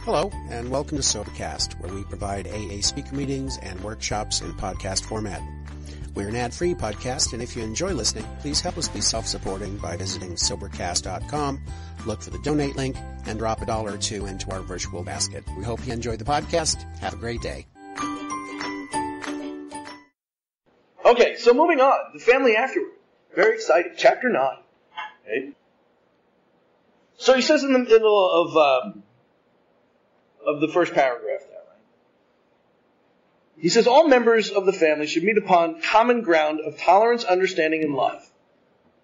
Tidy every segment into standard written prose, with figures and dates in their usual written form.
Hello, and welcome to SoberCast, where we provide AA speaker meetings and workshops in podcast format. We're an ad-free podcast, and if you enjoy listening, please help us be self-supporting by visiting Sobercast.com, look for the donate link, and drop $1 or $2 into our virtual basket. We hope you enjoy the podcast. Have a great day. Okay, so moving on, the Family Afterward. Very exciting. Chapter 9. Okay. So he says in the middle of the first paragraph there, right? He says, all members of the family should meet upon common ground of tolerance, understanding, and love.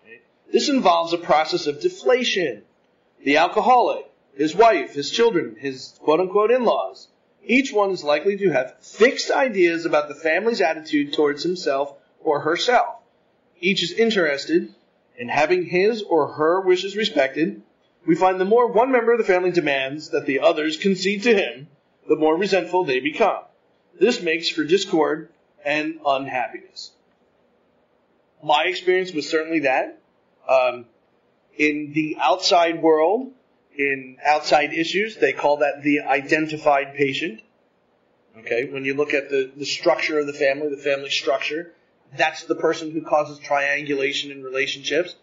Okay? This involves a process of deflation. The alcoholic, his wife, his children, his quote-unquote in-laws, each one is likely to have fixed ideas about the family's attitude towards himself or herself. Each is interested in having his or her wishes respected. We find the more one member of the family demands that the others concede to him, the more resentful they become. This makes for discord and unhappiness. My experience was certainly that. In the outside world, in outside issues, they call that the identified patient. Okay, when you look at the structure of the family structure, that's the person who causes triangulation in relationships.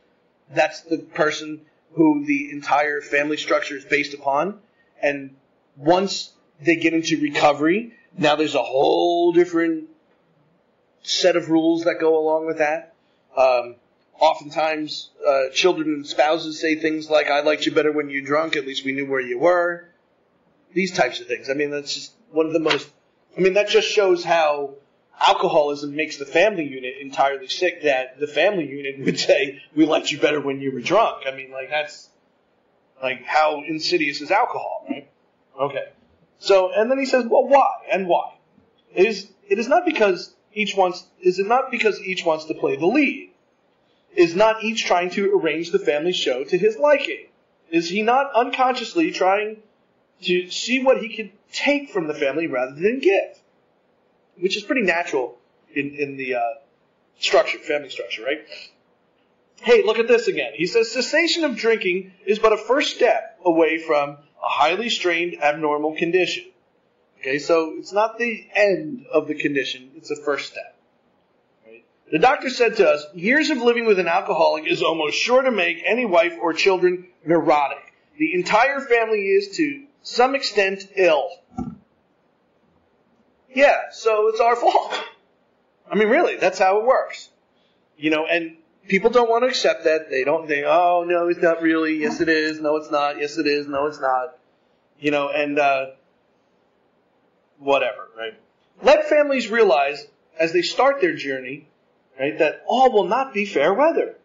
That's the person who the entire family structure is based upon. And once they get into recovery, now there's a whole different set of rules that go along with that. Oftentimes, children and spouses say things like, I liked you better when you were drunk, at least we knew where you were. These types of things. I mean, that's just one of the most... that just shows how alcoholism makes the family unit entirely sick, that the family unit would say, we liked you better when you were drunk. That's how insidious is alcohol, right? Okay. So, and then he says, well, why? And why? Is it not because each wants to play the lead? Is not each trying to arrange the family show to his liking? Is he not unconsciously trying to see what he can take from the family rather than give? Which is pretty natural in the family structure, right? Hey, look at this again. He says, cessation of drinking is but a first step away from a highly strained abnormal condition. Okay, so it's not the end of the condition, it's a first step. Right? The doctor said to us, years of living with an alcoholic is almost sure to make any wife or children neurotic. The entire family is, to some extent, ill. Yeah, so it's our fault. Really, that's how it works. And people don't want to accept that. They don't think, oh, no, it's not really. Yes, it is. No, it's not. Yes, it is. No, it's not. Whatever, right? Let families realize, as they start their journey, right, that all will not be fair weather.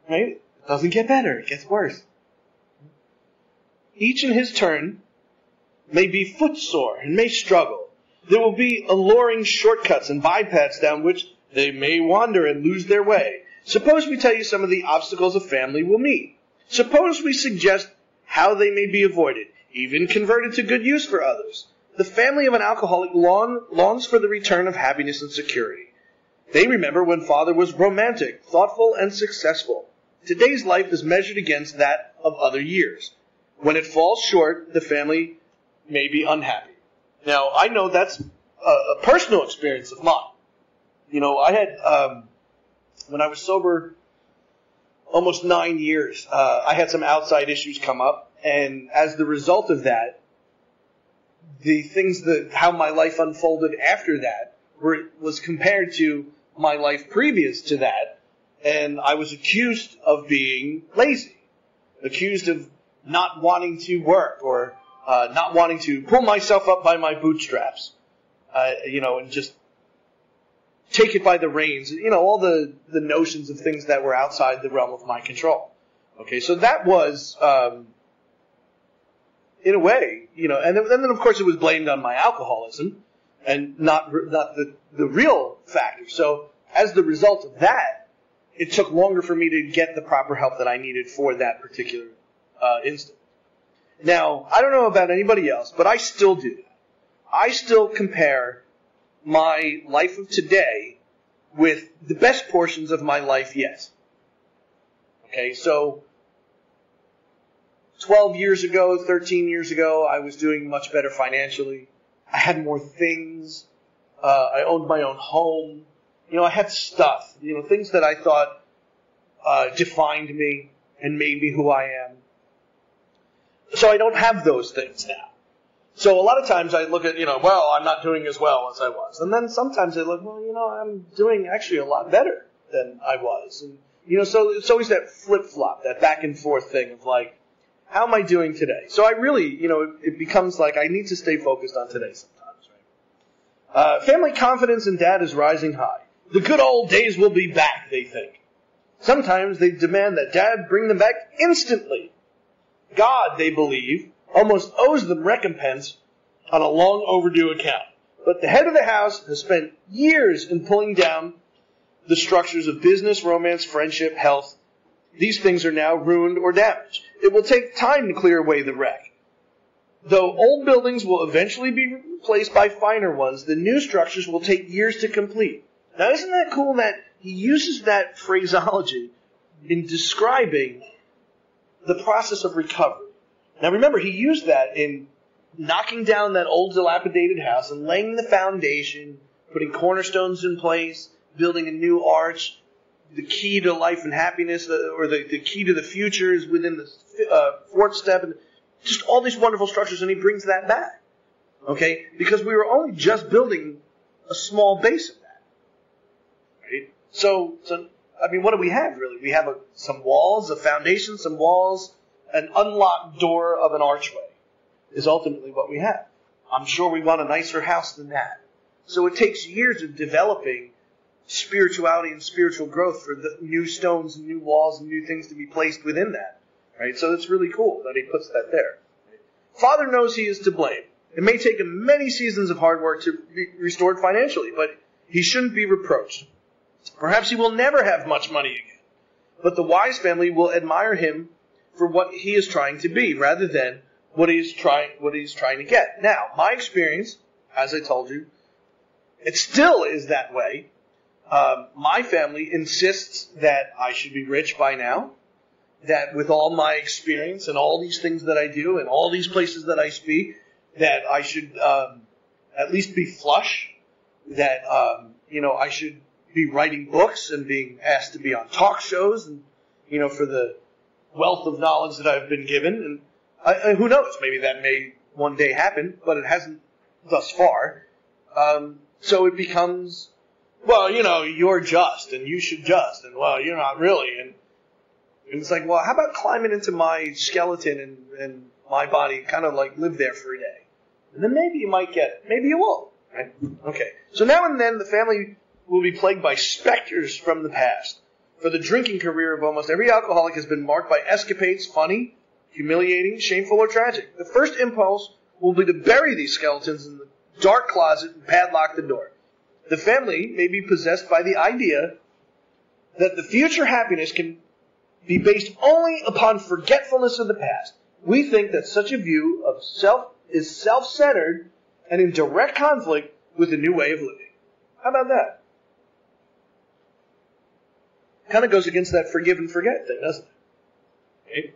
Right? It doesn't get better. It gets worse. Each in his turn may be footsore and may struggle. There will be alluring shortcuts and bypaths down which they may wander and lose their way. Suppose we tell you some of the obstacles a family will meet. Suppose we suggest how they may be avoided, even converted to good use for others. The family of an alcoholic longs for the return of happiness and security. They remember when father was romantic, thoughtful, and successful. Today's life is measured against that of other years. When it falls short, the family may be unhappy. Now, I know that's a personal experience of mine. I had, when I was sober almost 9 years, I had some outside issues come up. And as the result of that, how my life unfolded after that was compared to my life previous to that. And I was accused of being lazy, accused of not wanting to work or not wanting to pull myself up by my bootstraps, and just take it by the reins, all the notions of things that were outside the realm of my control. Okay, so that was, in a way, and then of course it was blamed on my alcoholism and not the real factor. So as the result of that, it took longer for me to get the proper help that I needed for that particular instant. Now, I don't know about anybody else, but I still do that. I still compare my life of today with the best portions of my life yet. Okay, so 12 years ago, 13 years ago, I was doing much better financially. I had more things. I owned my own home. I had stuff. Things that I thought defined me and made me who I am. So I don't have those things now. So a lot of times I look at, well, I'm not doing as well as I was. And then sometimes I look, well, I'm doing actually a lot better than I was. And, so it's always that flip-flop, that back and forth thing of like, how am I doing today? So I really, it becomes like I need to stay focused on today sometimes, right? Family confidence in Dad is rising high. The good old days will be back, they think. Sometimes they demand that Dad bring them back instantly. God, they believe, almost owes them recompense on a long overdue account. But the head of the house has spent years in pulling down the structures of business, romance, friendship, health. These things are now ruined or damaged. It will take time to clear away the wreck. Though old buildings will eventually be replaced by finer ones, the new structures will take years to complete. Now, isn't that cool that he uses that phraseology in describing the process of recovery? Now, remember, he used that in knocking down that old dilapidated house and laying the foundation, putting cornerstones in place, building a new arch. The key to life and happiness, or the key to the future, is within the fourth step, and just all these wonderful structures, and he brings that back. Okay? Because we were only just building a small base of that. Right? So what do we have, really? We have some walls, a foundation, some walls, an unlocked door of an archway is ultimately what we have. I'm sure we want a nicer house than that. So it takes years of developing spirituality and spiritual growth for the new stones and new walls and new things to be placed within that. Right? So it's really cool that he puts that there. Father knows he is to blame. It may take him many seasons of hard work to be restored financially, but he shouldn't be reproached. Perhaps he will never have much money again, but the wise family will admire him for what he is trying to be, rather than what he's trying to get. Now, my experience, as I told you, it still is that way. My family insists that I should be rich by now, that with all my experience and all these things that I do and all these places that I speak, that I should at least be flush, that I should be writing books and being asked to be on talk shows, and for the wealth of knowledge that I've been given. And who knows, maybe that may one day happen, but it hasn't thus far. So it becomes, well, you're just, and you should just, and well, you're not really. And it's like, well, how about climbing into my skeleton and my body, kind of like live there for a day? And then maybe you might get it. Maybe you won't. Right? Okay. So now and then the family will be plagued by specters from the past. For the drinking career of almost every alcoholic has been marked by escapades, funny, humiliating, shameful, or tragic. The first impulse will be to bury these skeletons in the dark closet and padlock the door. The family may be possessed by the idea that the future happiness can be based only upon forgetfulness of the past. We think that such a view of self is self-centered and in direct conflict with the new way of living. How about that? Kind of goes against that forgive and forget thing, doesn't it? Okay.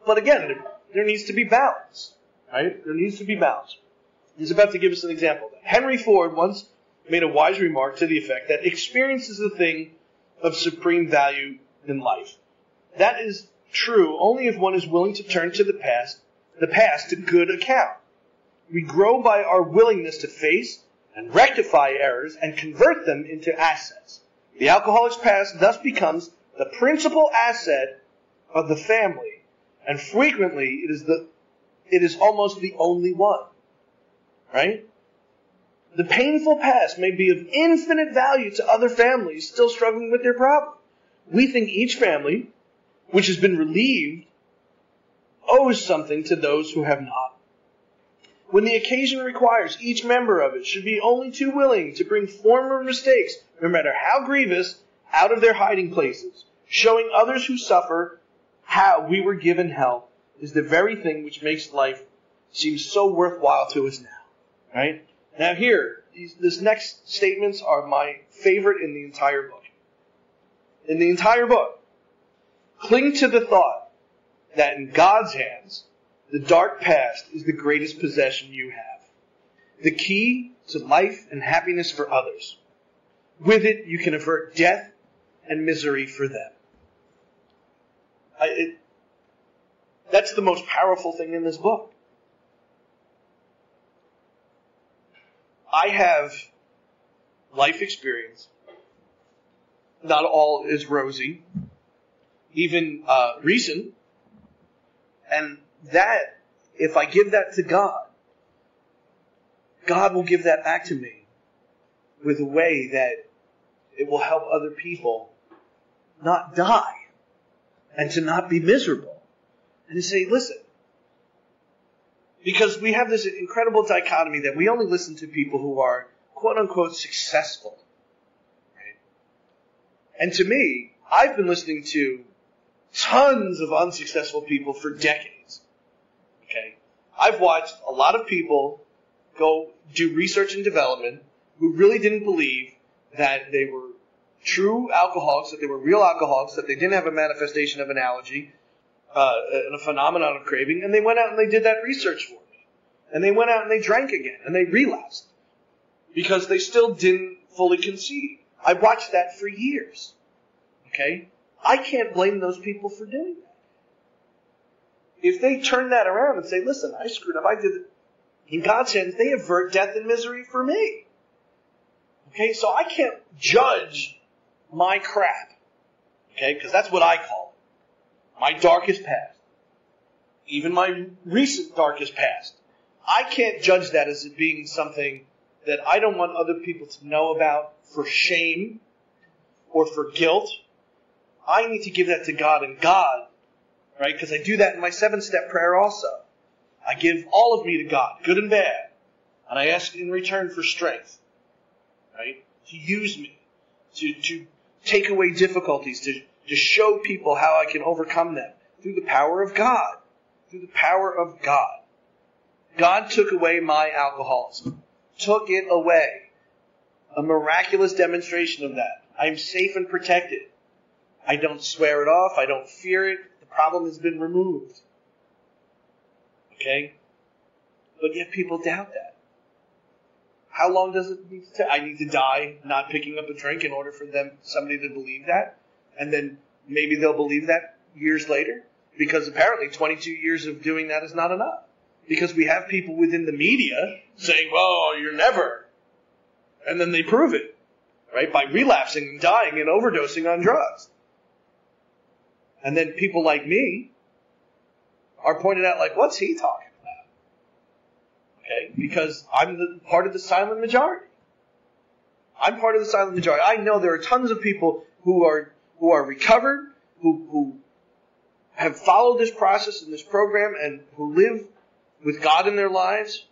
But again, there needs to be balance. Right? There needs to be balance. He's about to give us an example. Henry Ford once made a wise remark to the effect that experience is a thing of supreme value in life. That is true only if one is willing to turn to the past to good account. We grow by our willingness to face and rectify errors and convert them into assets. The alcoholic's past thus becomes the principal asset of the family, and frequently it is almost the only one. Right? The painful past may be of infinite value to other families still struggling with their problem. We think each family, which has been relieved, owes something to those who have not. When the occasion requires, each member of it should be only too willing to bring former mistakes, no matter how grievous, out of their hiding places. Showing others who suffer how we were given help is the very thing which makes life seem so worthwhile to us now. Right? Now here, this next statements are my favorite in the entire book. In the entire book. Cling to the thought that in God's hands, the dark past is the greatest possession you have. The key to life and happiness for others. With it, you can avert death and misery for them. That's the most powerful thing in this book. I have life experience. Not all is rosy. Even recent. And that, if I give that to God, God will give that back to me with a way that it will help other people not die and to not be miserable. And to say, listen, because we have this incredible dichotomy that we only listen to people who are quote-unquote successful. Right? And to me, I've been listening to tons of unsuccessful people for decades. Okay? I've watched a lot of people go do research and development who really didn't believe that they were true alcoholics, that they were real alcoholics, that they didn't have a manifestation of an allergy, and a phenomenon of craving, and they went out and they did that research for me. And they went out and they drank again, and they relapsed. Because they still didn't fully conceive. I watched that for years. Okay? I can't blame those people for doing that. If they turn that around and say, listen, I screwed up, I did it. In God's hands, they avert death and misery for me. Okay? So I can't judge my crap. Okay? Because that's what I call it. My darkest past. Even my recent darkest past. I can't judge that as it being something that I don't want other people to know about for shame or for guilt. I need to give that to God, and God, right? Because I do that in my 7-step prayer also. I give all of me to God, good and bad. And I ask in return for strength, right? To use me, to take away difficulties, to show people how I can overcome them through the power of God. Through the power of God. God took away my alcoholism. Took it away. A miraculous demonstration of that. I'm safe and protected. I don't swear it off. I don't fear it. The problem has been removed. Okay? But yet people doubt that. How long does it need to take? I need to die not picking up a drink in order for somebody to believe that? And then maybe they'll believe that years later? Because apparently 22 years of doing that is not enough. Because we have people within the media saying, well, you're never. And then they prove it. Right? By relapsing and dying and overdosing on drugs. And then people like me are pointed out like, what's he talking about? Okay? Because I'm part of the silent majority. I'm part of the silent majority. I know there are tons of people who are recovered, who have followed this process and this program and who live with God in their lives,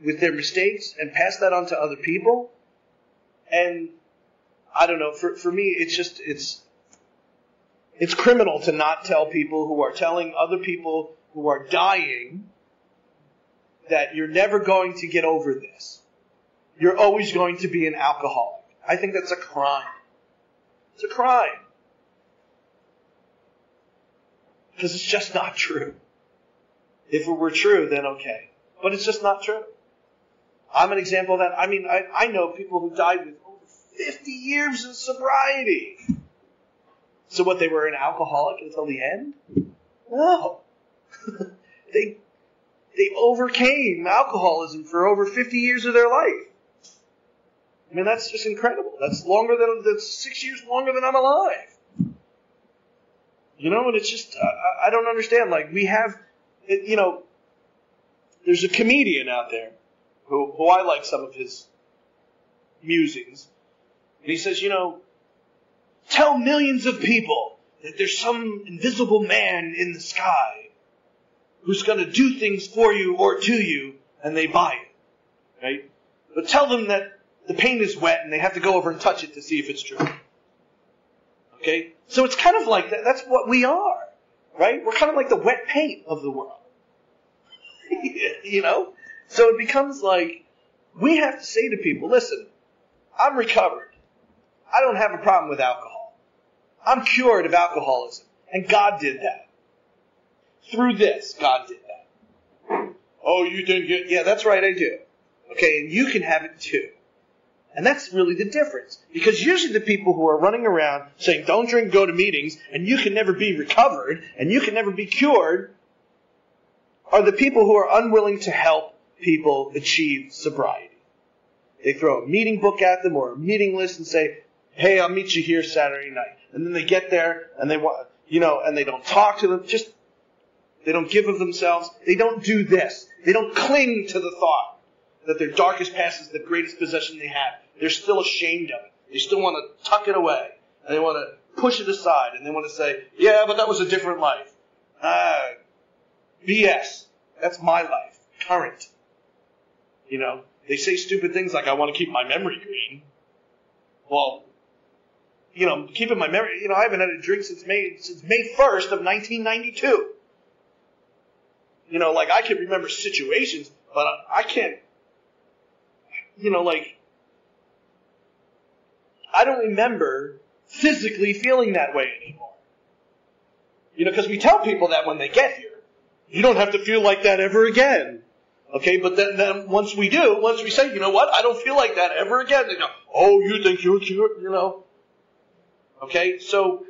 with their mistakes, and pass that on to other people. And I don't know, for me, it's criminal to not tell people who are telling other people who are dying that you're never going to get over this. You're always going to be an alcoholic. I think that's a crime. It's a crime. Because it's just not true. If it were true, then okay. But it's just not true. I'm an example of that. I mean, I know people who died with over 50 years of sobriety. So what, they were an alcoholic until the end? No. They overcame alcoholism for over 50 years of their life. I mean, that's just incredible. That's 6 years longer than I'm alive. You know, and it's just, I don't understand. Like, we have, you know, there's a comedian out there who I like some of his musings. And he says, you know, tell millions of people that there's some invisible man in the sky who's going to do things for you or to you, and they buy it. Right? But tell them that the paint is wet and they have to go over and touch it to see if it's true. Okay? So it's kind of like that. That's what we are. Right? We're kind of like the wet paint of the world. You know? So it becomes like, we have to say to people, listen, I'm recovered. I don't have a problem with alcohol. I'm cured of alcoholism. And God did that. through this, God did that. Oh, you think it? Yeah, that's right, I do. Okay, and you can have it too. And that's really the difference. Because usually the people who are running around saying, don't drink, go to meetings, and you can never be recovered, and you can never be cured, are the people who are unwilling to help people achieve sobriety. They throw a meeting book at them or a meeting list and say, hey, I'll meet you here Saturday night. And then they get there and they want, and they don't talk to them. They don't give of themselves. They don't do this. They don't cling to the thought that their darkest past is the greatest possession they have. They're still ashamed of it. They still want to tuck it away. And they want to push it aside. And they want to say, yeah, but that was a different life. BS. That's my life. Current. They say stupid things like, I want to keep my memory green. Well, keeping my memory, I haven't had a drink since May 1st of 1992. I can remember situations, but I can't, I don't remember physically feeling that way anymore. Because we tell people that when they get here. You don't have to feel like that ever again. Okay, but then once we say, you know what, I don't feel like that ever again. They go, oh, you think you're cute, Okay, so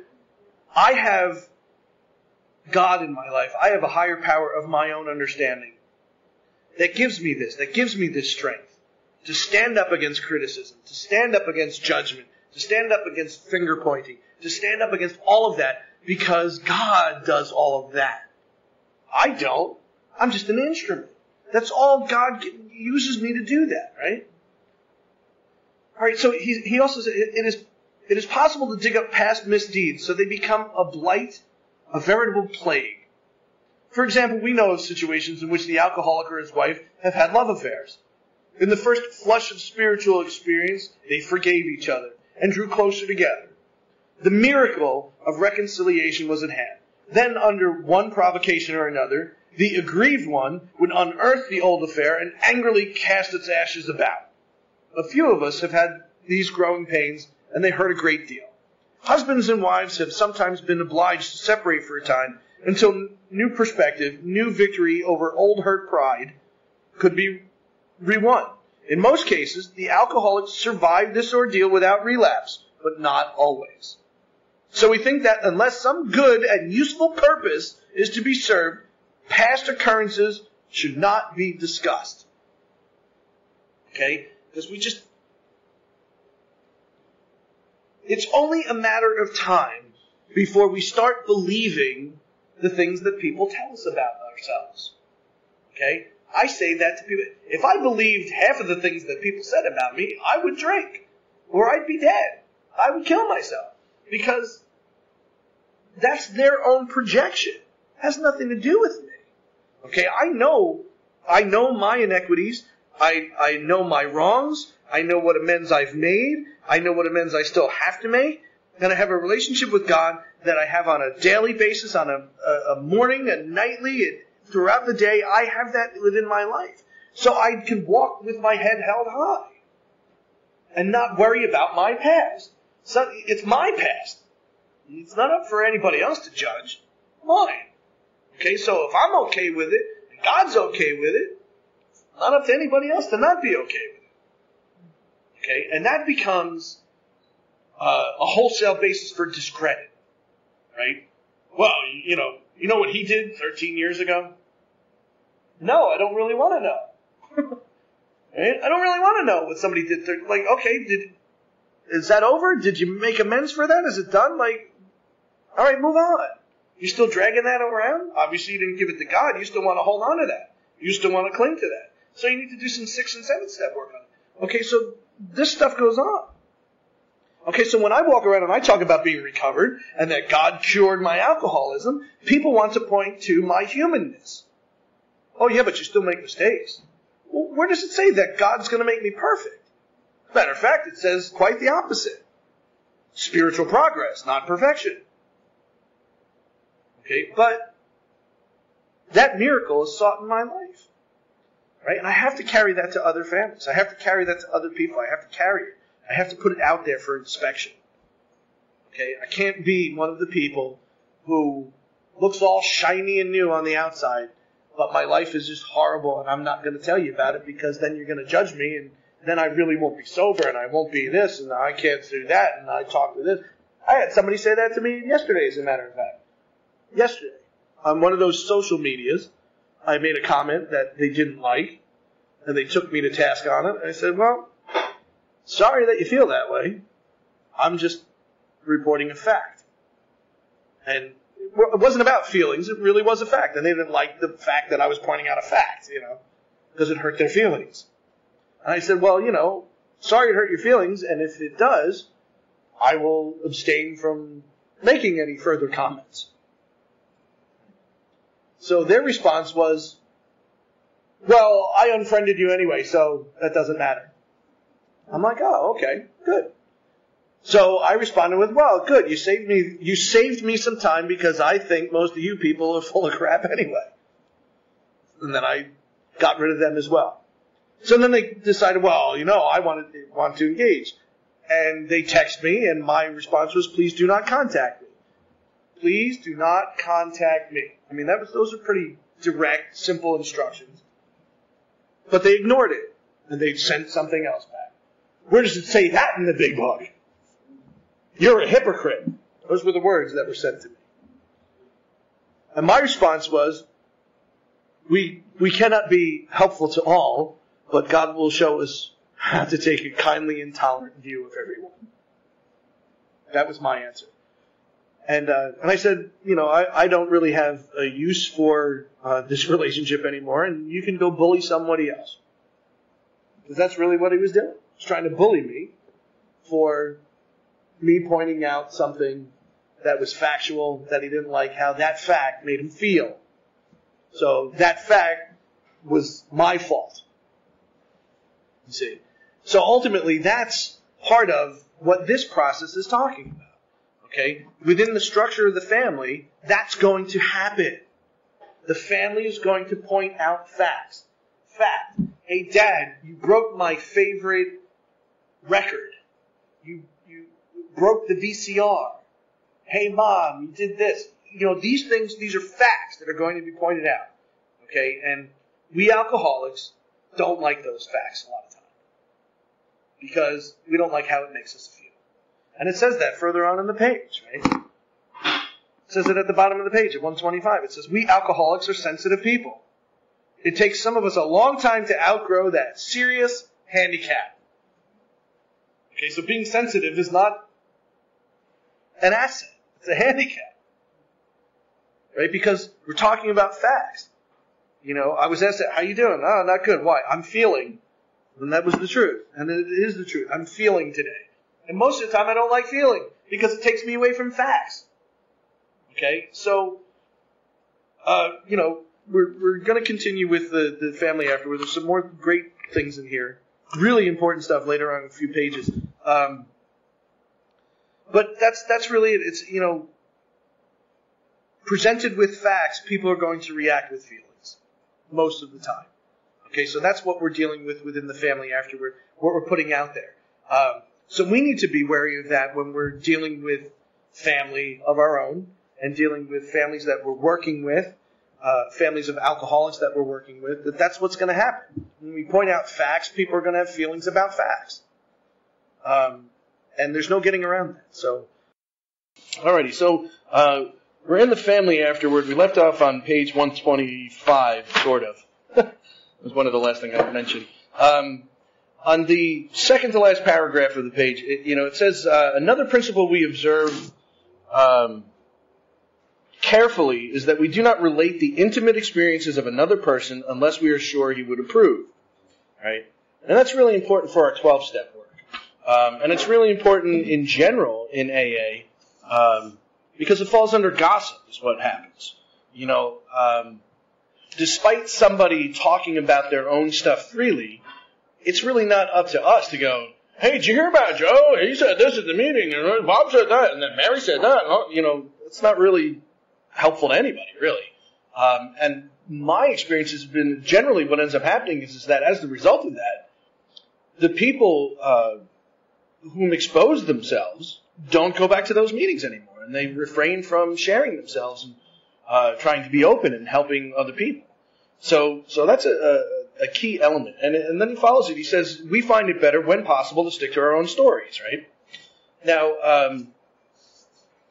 I have God in my life. I have a higher power of my own understanding that gives me this strength to stand up against criticism, to stand up against judgment, to stand up against finger pointing, to stand up against all of that, because God does all of that. I don't. I'm just an instrument. That's all God uses me to do that, right? All right, so he also said it is possible to dig up past misdeeds so they become a blight, a veritable plague. For example, we know of situations in which the alcoholic or his wife have had love affairs. In the first flush of spiritual experience, they forgave each other and drew closer together. The miracle of reconciliation was at hand. Then, under one provocation or another, the aggrieved one would unearth the old affair and angrily cast its ashes about. A few of us have had these growing pains, and they hurt a great deal. Husbands and wives have sometimes been obliged to separate for a time until new perspective, new victory over old hurt pride could be re-won. In most cases, the alcoholics survive this ordeal without relapse, but not always. So we think that unless some good and useful purpose is to be served, past occurrences should not be discussed. Okay? Because it's only a matter of time before we start believing the things that people tell us about ourselves. Okay? I say that to people. If I believed half of the things that people said about me, I would drink. Or I'd be dead. I would kill myself. Because that's their own projection. It has nothing to do with me. Okay, I know my inequities. I know my wrongs. I know what amends I've made. I know what amends I still have to make. And I have a relationship with God that I have on a daily basis, on a morning, a nightly, and throughout the day. I have that within my life. So I can walk with my head held high and not worry about my past. So it's my past. It's not up for anybody else to judge. Mine. Okay, so if I'm okay with it, and God's okay with it, it's not up to anybody else to not be okay with it. Okay, and that becomes a wholesale basis for discredit. Right? Well, you know what he did 13 years ago? No, I don't really want to know. Right? I don't really want to know what somebody did. Okay, is that over? Did you make amends for that? Is it done? All right, move on. You still dragging that around? Obviously, you didn't give it to God. You still want to hold on to that. You still want to cling to that. So you need to do some 6 and 7 step work on it. Okay, so this stuff goes on. Okay, so when I walk around and I talk about being recovered and that God cured my alcoholism, people want to point to my humanness. Oh, yeah, but you still make mistakes. Well, where does it say that God's going to make me perfect? Matter of fact, it says quite the opposite. Spiritual progress, not perfection. Okay, but that miracle is sought in my life. Right? And I have to carry that to other families. I have to carry that to other people. I have to carry it. I have to put it out there for inspection. Okay? I can't be one of the people who looks all shiny and new on the outside, but my life is just horrible, and I'm not going to tell you about it because then you're going to judge me, and then I really won't be sober, and I won't be this, and I can't do that, and I talk to this. I had somebody say that to me yesterday, as a matter of fact. Yesterday. On one of those social medias, I made a comment that they didn't like, and they took me to task on it. I said, well, sorry that you feel that way. I'm just reporting a fact. And it wasn't about feelings. It really was a fact. And they didn't like the fact that I was pointing out a fact, because it hurt their feelings. And I said, well, sorry it hurt your feelings, and if it does, I will abstain from making any further comments. So their response was, well, I unfriended you anyway, so that doesn't matter. I'm like, oh, okay, good. So I responded with, well, good, you saved me some time because I think most of you people are full of crap anyway. And then I got rid of them as well. So then they decided, well, I want to engage. And they text me, and my response was, please do not contact me. Please do not contact me. I mean, those are pretty direct, simple instructions. But they ignored it, and they sent something else back. Where does it say that in the big book? You're a hypocrite. Those were the words that were sent to me. And my response was, we cannot be helpful to all, but God will show us how to take a kindly and tolerant view of everyone. That was my answer. And I said, I don't really have a use for this relationship anymore, and you can go bully somebody else. Because that's really what he was doing. He was trying to bully me for me pointing out something that was factual, that he didn't like, how that fact made him feel. So that fact was my fault. You see? So ultimately, that's part of what this process is talking about. Okay? Within the structure of the family, that's going to happen. The family is going to point out facts. Fact. Hey, Dad, you broke my favorite record. You broke the VCR. Hey, Mom, you did this. These things, these are facts that are going to be pointed out. Okay? And we alcoholics don't like those facts a lot of times. Because we don't like how it makes us feel. And it says that further on in the page, right? It says it at the bottom of the page at 125. It says, we alcoholics are sensitive people. It takes some of us a long time to outgrow that serious handicap. Okay, so being sensitive is not an asset. It's a handicap. Right? Because we're talking about facts. I was asked, how you doing? Oh, not good. Why? I'm feeling. And that was the truth. And it is the truth. I'm feeling today. And most of the time I don't like feeling because it takes me away from facts. Okay? So, we're going to continue with the family afterward. There's some more great things in here. Really important stuff later on in a few pages. But that's really it. It's, presented with facts, people are going to react with feelings. Most of the time. Okay, so that's what we're dealing with within the family afterward, what we're putting out there. So we need to be wary of that when we're dealing with family of our own and dealing with families that we're working with, families of alcoholics that we're working with, that's what's going to happen. When we point out facts, people are going to have feelings about facts. And there's no getting around that. So, alrighty, so we're in the family afterward. We left off on page 125, sort of. That was one of the last things I mentioned. On the second to last paragraph of the page, it says, another principle we observe carefully is that we do not relate the intimate experiences of another person unless we are sure he would approve. Right? And that's really important for our 12-step work. And it's really important in general in AA because it falls under gossip is what happens. Despite somebody talking about their own stuff freely, it's really not up to us to go, hey, did you hear about Joe? He said this at the meeting, and Bob said that, and then Mary said that. It's not really helpful to anybody, really. And my experience has been generally what ends up happening is that as the result of that, the people whom expose themselves don't go back to those meetings anymore, and they refrain from sharing themselves. trying to be open and helping other people. So that's a key element. And then he follows it. He says, we find it better when possible to stick to our own stories, right? Now,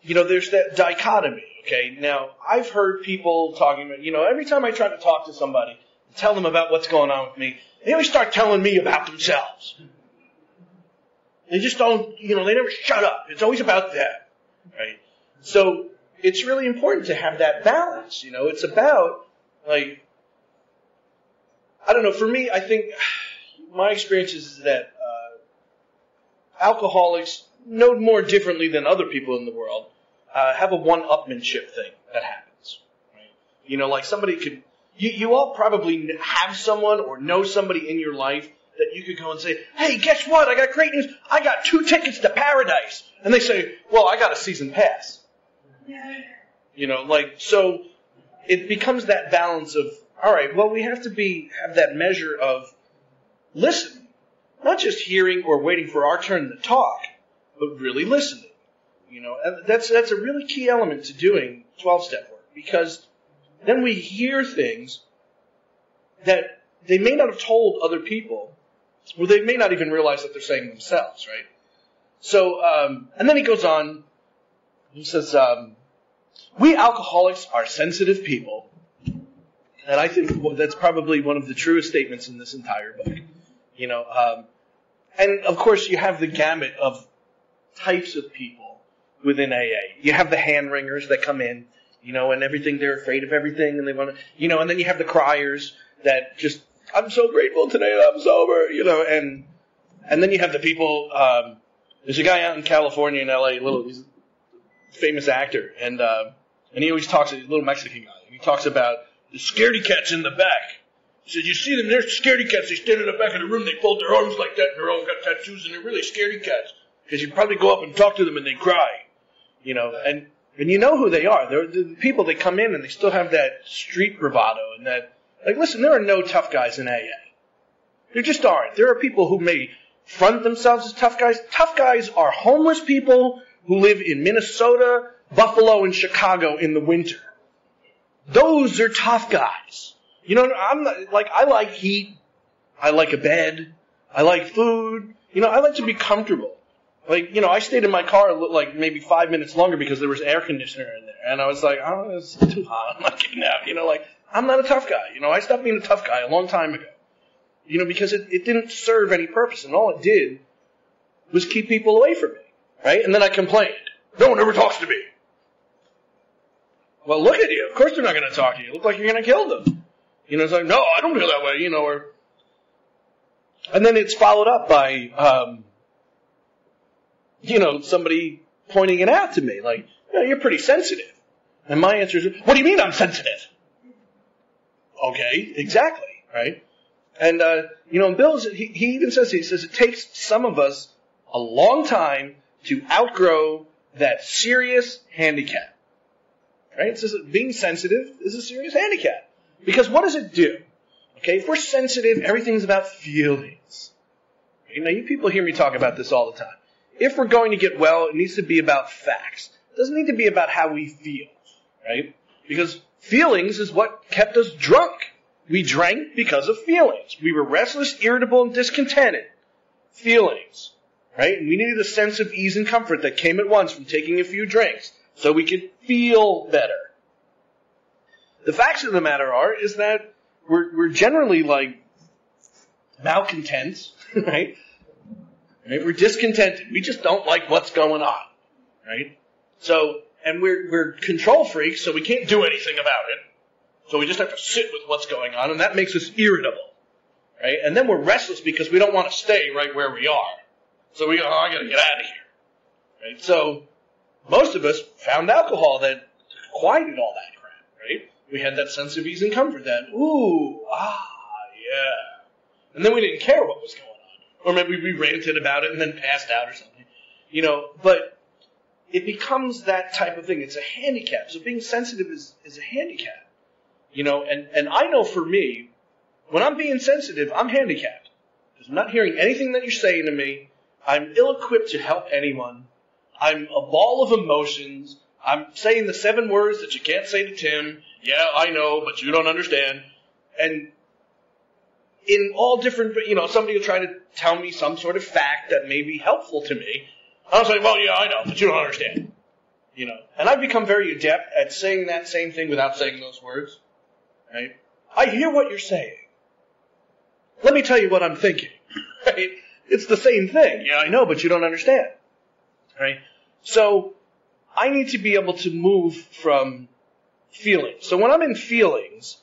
there's that dichotomy, okay? Now, I've heard people talking about, every time I try to talk to somebody, tell them about what's going on with me, they always start telling me about themselves. They just don't, they never shut up. It's always about them, right? So it's really important to have that balance, It's about, I don't know, for me, I think my experience is that alcoholics, no more differently than other people in the world, have a one-upmanship thing that happens, right? Like somebody could, you all probably have someone or know somebody in your life that you could go and say, hey, guess what? I got great news. I got 2 tickets to paradise. And they say, well, I got a season pass. So it becomes that balance of, all right, well, we have to have that measure of listening. Not just hearing or waiting for our turn to talk, but really listening. And that's a really key element to doing 12-step work, because then we hear things that they may not have told other people, or they may not even realize that they're saying themselves, right? So, and then he goes on, he says, we alcoholics are sensitive people. And I think that's probably one of the truest statements in this entire book. And of course you have the gamut of types of people within AA. You have the hand-wringers that come in, and everything, they're afraid of everything, and they want to, and then you have the criers that just, I'm so grateful today that I'm sober, and then you have the people, there's a guy out in California in LA, he's a famous actor, and he always talks, he's a little Mexican guy, and he talks about the scaredy cats in the back. He said, you see them, they're scaredy cats, they stand in the back of the room, they fold their arms like that, and they're all got tattoos, and they're really scaredy cats, because you probably go up and talk to them and they cry, and you know who they are. They're the people that come in and they still have that street bravado and that, listen, there are no tough guys in AA. There just aren't. There are people who may front themselves as tough guys. Tough guys are homeless people who live in Minnesota, Buffalo, and Chicago in the winter. Those are tough guys. I'm not, I like heat. I like a bed. I like food. I like to be comfortable. I stayed in my car maybe 5 minutes longer because there was air conditioner in there. And I was like, oh, it's too hot. I'm not getting out. I'm not a tough guy. I stopped being a tough guy a long time ago. Because it didn't serve any purpose. And all it did was keep people away from me. Right? And then I complained. No one ever talks to me. Well, look at you. Of course they're not going to talk to you. You look like you're going to kill them. It's like, no, I don't feel that way, And then it's followed up by, somebody pointing it out to me. You're pretty sensitive. And my answer is, what do you mean I'm sensitive? Okay, exactly, right? And, Bill, he even says, it takes some of us a long time to outgrow that serious handicap. Right? It says being sensitive is a serious handicap. Because what does it do? Okay, if we're sensitive, everything's about feelings. Okay, now, you people hear me talk about this all the time. If we're going to get well, it needs to be about facts. It doesn't need to be about how we feel. Right? Because feelings is what kept us drunk. We drank because of feelings. We were restless, irritable, and discontented. Feelings. Right? And we needed a sense of ease and comfort that came at once from taking a few drinks so we could feel better. The facts of the matter is that we're generally malcontents, right? We're discontented. We just don't like what's going on, right? So, and we're control freaks, so we can't do anything about it. So we just have to sit with what's going on, and that makes us irritable, right? And then we're restless because we don't want to stay right where we are. So we go, I gotta get out of here, right? So most of us found alcohol that quieted all that crap, right? We had that sense of ease and comfort, that, yeah. And then we didn't care what was going on. Or maybe we ranted about it and then passed out or something. But it becomes that type of thing. It's a handicap. So being sensitive is a handicap. And I know for me, when I'm being sensitive, I'm handicapped. Because I'm not hearing anything that you're saying to me. I'm ill-equipped to help anyone. I'm a ball of emotions. I'm saying the 7 words that you can't say to Tim. Yeah, I know, but you don't understand. And in all different, somebody will try to tell me some sort of fact that may be helpful to me. I'll say, well, yeah, I know, but you don't understand. And I've become very adept at saying that same thing without saying those words. Right? I hear what you're saying. Let me tell you what I'm thinking. Right? It's the same thing. Yeah, I know, but you don't understand. Right? So I need to be able to move from feelings. So when I'm in feelings,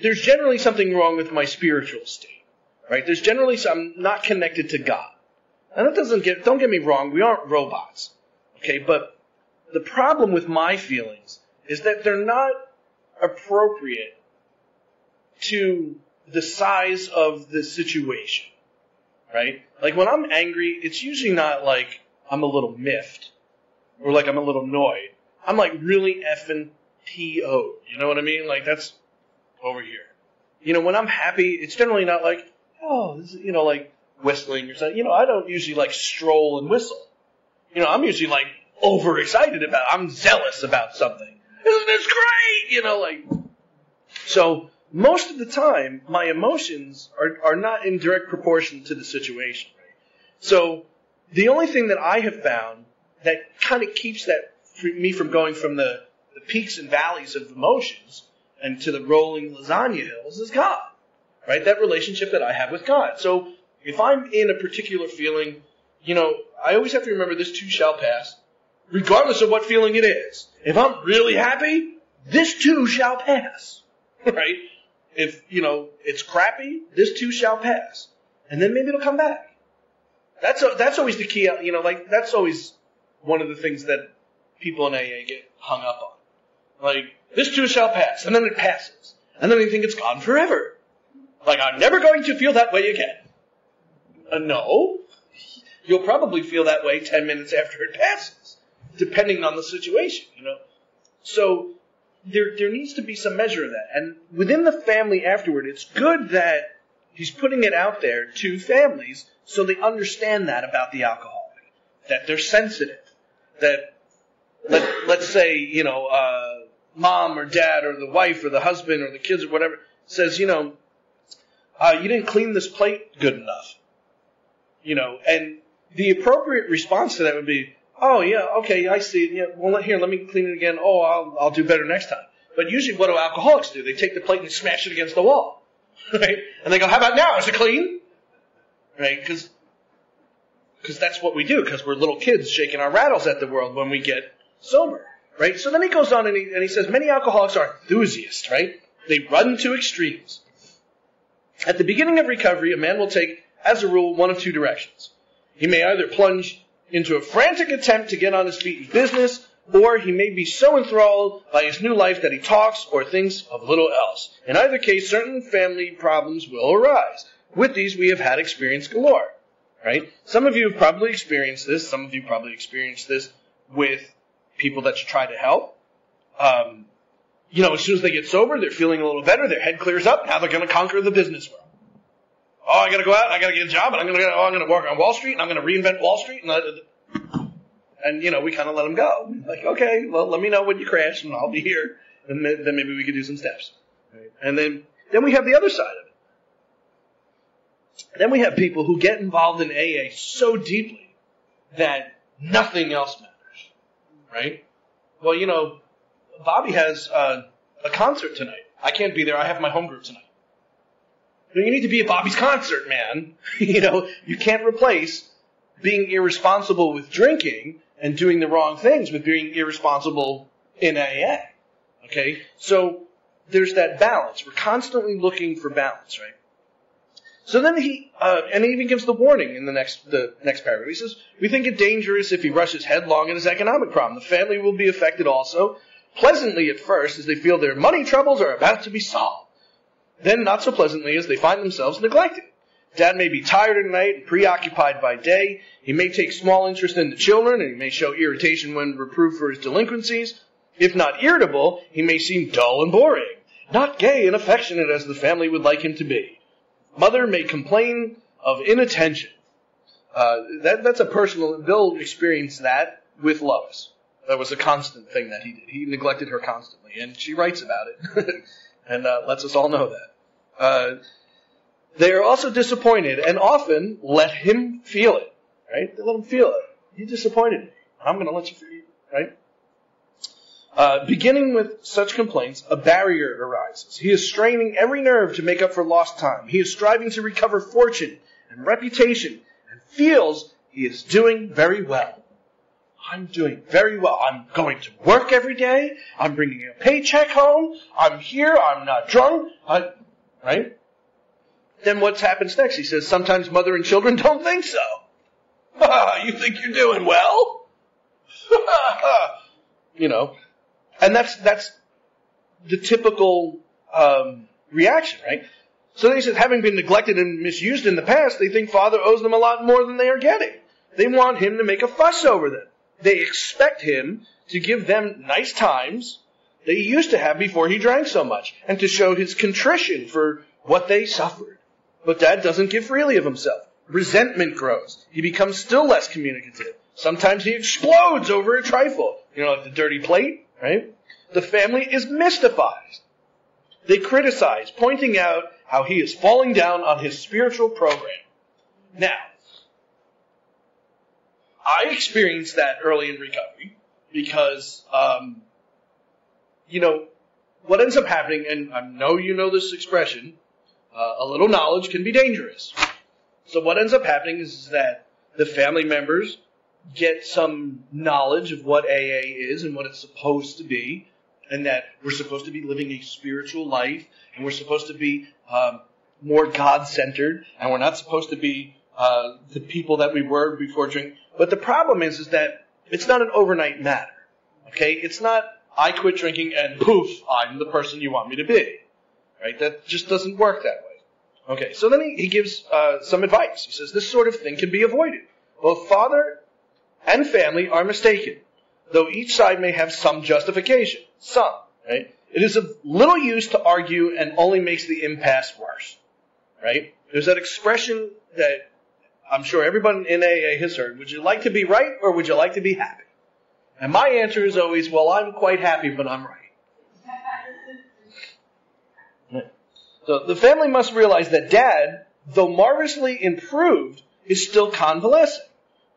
there's generally something wrong with my spiritual state. Right? There's generally I'm not connected to God. And that don't get me wrong, we aren't robots. Okay, but the problem with my feelings is that they're not appropriate to the size of the situation. Right? Like when I'm angry, it's usually not like I'm a little miffed or like I'm a little annoyed. I'm like really effing P.O. You know what I mean? Like that's over here. When I'm happy, it's generally not like, oh, this is, like whistling or something. I don't usually like stroll and whistle. I'm usually like overexcited I'm zealous about something. Isn't this great? So most of the time, my emotions are not in direct proportion to the situation. Right? So the only thing that I have found that kind of keeps me from going from the peaks and valleys of emotions and to the rolling lasagna hills is God. Right? That relationship that I have with God. So if I'm in a particular feeling, I always have to remember this too shall pass, regardless of what feeling it is. If I'm really happy, this too shall pass. Right? If, it's crappy, this too shall pass. And then maybe it'll come back. That's always the key, that's always one of the things that people in AA get hung up on. Like, this too shall pass, and then it passes. And then they think it's gone forever. Like, I'm never going to feel that way again. No. You'll probably feel that way 10 minutes after it passes, depending on the situation, So there needs to be some measure of that. And within the family afterward, it's good that he's putting it out there to families so they understand that about the alcoholic, that they're sensitive, that let's say, mom or dad or the wife or the husband or the kids or whatever says, you didn't clean this plate good enough. And the appropriate response to that would be, oh, yeah, okay, I see it. Yeah, well, here, let me clean it again. Oh, I'll do better next time. But usually what do alcoholics do? They take the plate and smash it against the wall. Right? And they go, how about now? Is it clean? Right? Because that's what we do, because we're little kids shaking our rattles at the world when we get sober. Right? So then he goes on and he says, many alcoholics are enthusiasts, right? They run to extremes. At the beginning of recovery, a man will take, as a rule, one of two directions. He may either plunge into a frantic attempt to get on his feet in business, or he may be so enthralled by his new life that he talks or thinks of little else. In either case, certain family problems will arise. With these, we have had experience galore. Right? Some of you have probably experienced this. Some of you probably experienced this with people that you try to help. As soon as they get sober, they're feeling a little better, their head clears up, now they're going to conquer the business world. Oh, I got to go out, and I got to get a job, and I'm going to work on Wall Street, and I'm going to reinvent Wall Street, and we kind of let them go. Like, okay, well, let me know when you crash, and I'll be here, and then maybe we could do some steps. Right? And then we have the other side of it. Then we have people who get involved in AA so deeply that nothing else matters. Right? Well, Bobby has a concert tonight. I can't be there. I have my home group tonight. You need to be at Bobby's concert, man. You can't replace being irresponsible with drinking and doing the wrong things with being irresponsible in AA. Okay? So there's that balance. We're constantly looking for balance, right? So then he even gives the warning in the next paragraph. He says, we think it dangerous if he rushes headlong in his economic problem. The family will be affected also, pleasantly at first, as they feel their money troubles are about to be solved. Then not so pleasantly as they find themselves neglected. Dad may be tired at night and preoccupied by day. He may take small interest in the children, and he may show irritation when reproved for his delinquencies. If not irritable, he may seem dull and boring, not gay and affectionate as the family would like him to be. Mother may complain of inattention. That's a personal, Bill experienced that with Lois. That was a constant thing that he did. He neglected her constantly, and she writes about it and lets us all know that. They are also disappointed and often let him feel it, right? They let him feel it. You disappointed me. I'm going to let you feel it, right? Beginning with such complaints, a barrier arises. He is straining every nerve to make up for lost time. He is striving to recover fortune and reputation and feels he is doing very well. I'm doing very well. I'm going to work every day. I'm bringing a paycheck home. I'm here. I'm not drunk. Right? Then what happens next? He says, sometimes mother and children don't think so. You think you're doing well? And that's the typical reaction, right? So he says, having been neglected and misused in the past, they think Father owes them a lot more than they are getting. They want him to make a fuss over them. They expect him to give them nice times that he used to have before he drank so much, and to show his contrition for what they suffered. But Dad doesn't give freely of himself. Resentment grows. He becomes still less communicative. Sometimes he explodes over a trifle. Like the dirty plate, right? The family is mystified. They criticize, pointing out how he is falling down on his spiritual program. Now, I experienced that early in recovery because, what ends up happening, and I know you know this expression, a little knowledge can be dangerous. So what ends up happening is that the family members get some knowledge of what AA is and what it's supposed to be, and that we're supposed to be living a spiritual life, and we're supposed to be more God-centered, and we're not supposed to be the people that we were before drinking. But the problem is that it's not an overnight matter. Okay? It's not, I quit drinking and poof, I'm the person you want me to be. Right? That just doesn't work that way. Okay, so then he gives some advice. He says, this sort of thing can be avoided. Both father and family are mistaken, though each side may have some justification. Some, right? It is of little use to argue and only makes the impasse worse. Right? There's that expression that I'm sure everyone in AA has heard. Would you like to be right or would you like to be happy? And my answer is always, well, I'm quite happy, but I'm right. So the family must realize that Dad, though marvelously improved, is still convalescing.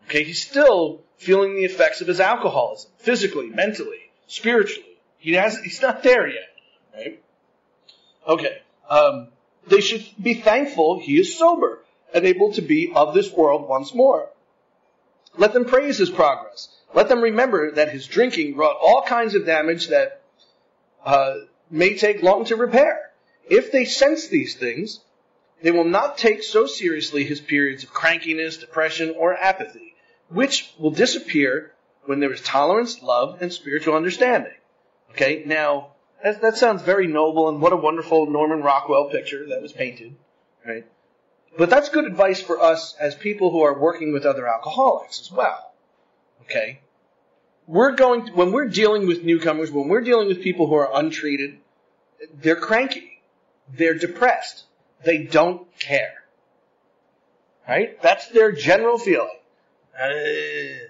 Okay, he's still feeling the effects of his alcoholism, physically, mentally, spiritually. He's not there yet. Right? Okay. They should be thankful he is sober and able to be of this world once more. Let them praise his progress. Let them remember that his drinking wrought all kinds of damage that may take long to repair. If they sense these things, they will not take so seriously his periods of crankiness, depression, or apathy, which will disappear when there is tolerance, love, and spiritual understanding. Okay, now, that sounds very noble, and what a wonderful Norman Rockwell picture that was painted, right? But that's good advice for us as people who are working with other alcoholics as well. Okay? When we're dealing with newcomers, when we're dealing with people who are untreated, they're cranky. They're depressed. They don't care. Right? That's their general feeling. I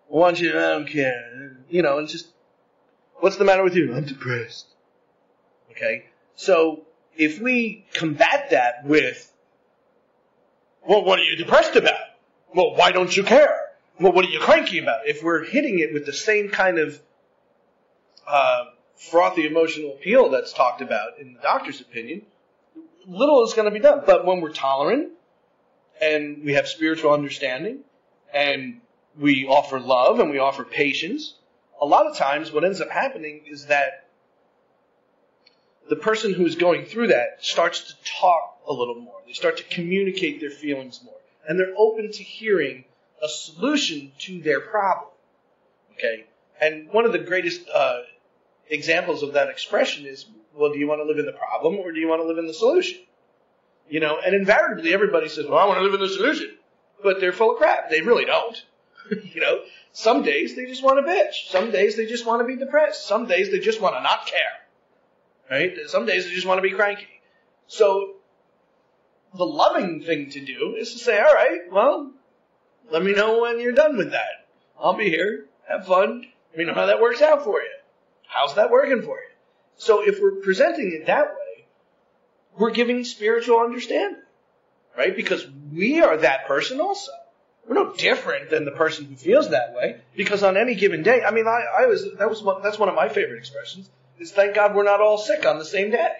don't care. It's just, what's the matter with you? I'm depressed. Okay? So, if we combat that with, well, what are you depressed about? Well, why don't you care? Well, what are you cranky about? If we're hitting it with the same kind of frothy emotional appeal that's talked about in the doctor's opinion, little is going to be done. But when we're tolerant, and we have spiritual understanding, and we offer love, and we offer patience, a lot of times what ends up happening is that the person who's going through that starts to talk a little more. They start to communicate their feelings more. And they're open to hearing a solution to their problem. Okay? And one of the greatest examples of that expression is, well, do you want to live in the problem or do you want to live in the solution? And invariably everybody says, well, I want to live in the solution. But they're full of crap. They really don't. Some days they just want to bitch. Some days they just want to be depressed. Some days they just want to not care. Right? Some days they just want to be cranky. So, the loving thing to do is to say, all right, well, let me know when you're done with that. I'll be here. Have fun. We know how that works out for you. How's that working for you? So if we're presenting it that way, we're giving spiritual understanding, right? Because we are that person also. We're no different than the person who feels that way, because on any given day, I mean, that's one of my favorite expressions, is thank God we're not all sick on the same day.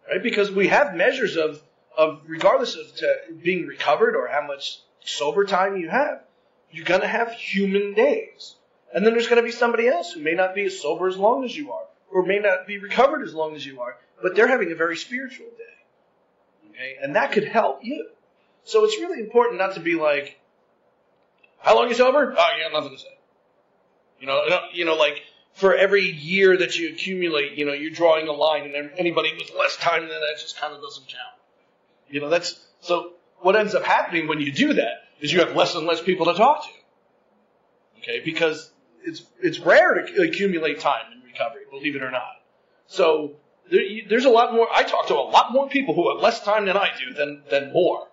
Right? Because we have measures of regardless of being recovered or how much sober time you have, you're going to have human days. And then there's going to be somebody else who may not be as sober as long as you are, or may not be recovered as long as you are, but they're having a very spiritual day. Okay? And that could help you. So it's really important not to be like, how long are you sober? Oh, you got nothing to say. You know, like for every year that you accumulate, you're drawing a line, and anybody with less time than that just kind of doesn't count. So what ends up happening when you do that is you have less and less people to talk to. Okay, because it's rare to accumulate time in recovery, believe it or not. So there's a lot more. I talk to a lot more people who have less time than I do than more.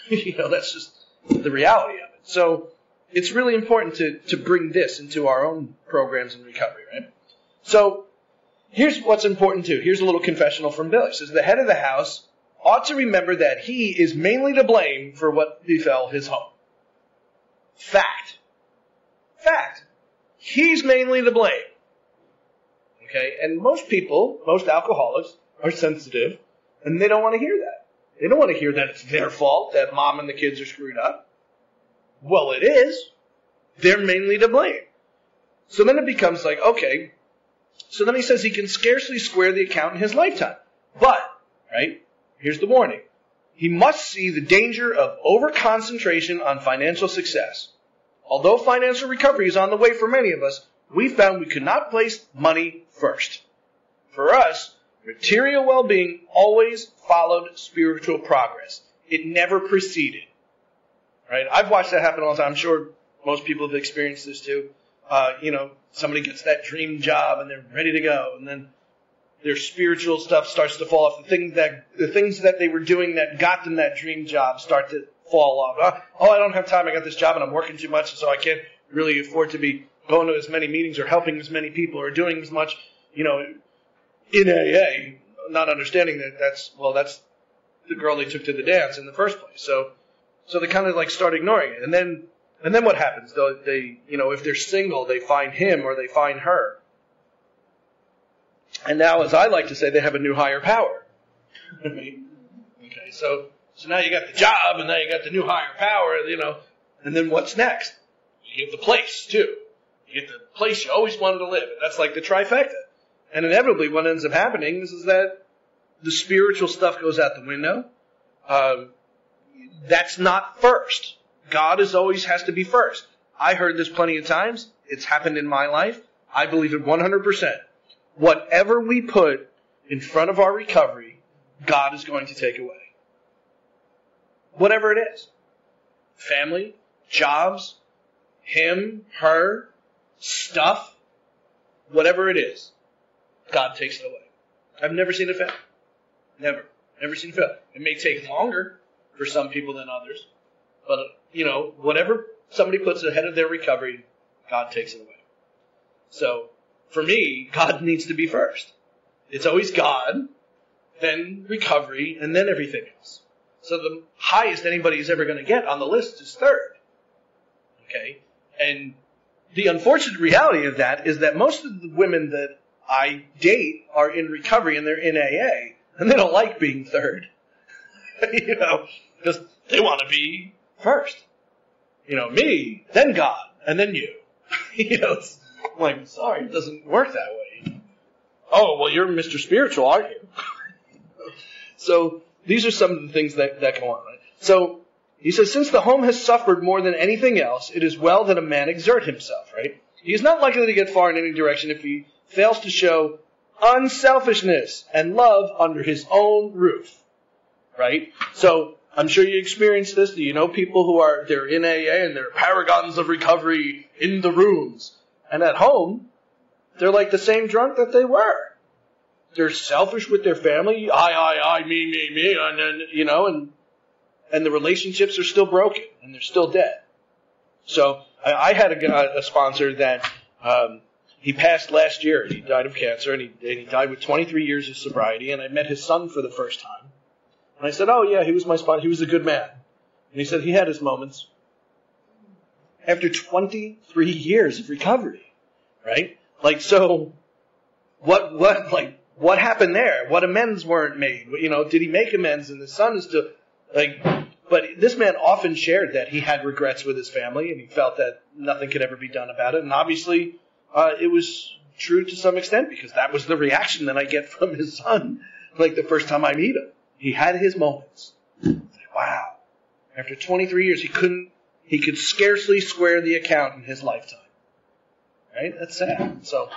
That's just the reality of it. So it's really important to bring this into our own programs in recovery, right? So here's what's important too. Here's a little confessional from Bill. He says, the head of the house ought to remember that he is mainly to blame for what befell his home. Fact. He's mainly to blame. Okay? And most alcoholics are sensitive, and they don't want to hear that. They don't want to hear that it's their fault, that mom and the kids are screwed up. Well, it is. They're mainly to blame. So then it becomes like, okay. So then he says he can scarcely square the account in his lifetime. But, right, here's the warning. He must see the danger of over-concentration on financial success. Although financial recovery is on the way for many of us, we found we could not place money first. For us, material well-being always followed spiritual progress. It never preceded. Right? I've watched that happen all the time. I'm sure most people have experienced this too. Somebody gets that dream job and they're ready to go, and then their spiritual stuff starts to fall off. The things that they were doing that got them that dream job start to fall off. I don't have time. I got this job and I'm working too much, so I can't really afford to be going to as many meetings or helping as many people or doing as much, in AA, not understanding that that's the girl they took to the dance in the first place. So they kind of like start ignoring it. And then what happens? They if they're single, they find him or they find her. And now, as I like to say, they have a new higher power. Okay, so now you got the job, and now you got the new higher power, and then what's next? You get the place, too. You get the place you always wanted to live. That's like the trifecta. And inevitably, what ends up happening is that the spiritual stuff goes out the window. That's not first. God always has to be first. I heard this plenty of times. It's happened in my life. I believe it 100%. Whatever we put in front of our recovery, God is going to take away. Whatever it is. Family, jobs, him, her, stuff, whatever it is, God takes it away. I've never seen it fail. Never. Never seen it fail. It may take longer for some people than others, but, whatever somebody puts ahead of their recovery, God takes it away. So, for me, God needs to be first. It's always God, then recovery, and then everything else. So the highest anybody is ever going to get on the list is third. Okay? And the unfortunate reality of that is that most of the women that I date are in recovery and they're in AA, and they don't like being third. Because they want to be first. Me, then God, and then you. It's like, sorry, it doesn't work that way. Oh, well, you're Mr. Spiritual, aren't you? So these are some of the things that go on. Right? So he says, since the home has suffered more than anything else, it is well that a man exert himself, right? He is not likely to get far in any direction if he fails to show unselfishness and love under his own roof, right? So I'm sure you experienced this. Do you know people who they're in AA and they're paragons of recovery in the rooms, and at home they're like the same drunk that they were. They're selfish with their family. I, me, and then, and the relationships are still broken and they're still dead. So I had a sponsor that he passed last year. He died of cancer, and he died with 23 years of sobriety. And I met his son for the first time. And I said, "Oh yeah, he was my sponsor. He was a good man." And he said he had his moments. After 23 years of recovery, right? Like, so what happened there? What amends weren't made? You know, did he make amends? And the son is still like. But this man often shared that he had regrets with his family, and he felt that nothing could ever be done about it. And obviously, it was true to some extent, because that was the reaction that I get from his son, like the first time I meet him. He had his moments. Wow. After 23 years, he could scarcely square the account in his lifetime. Right? That's sad. So,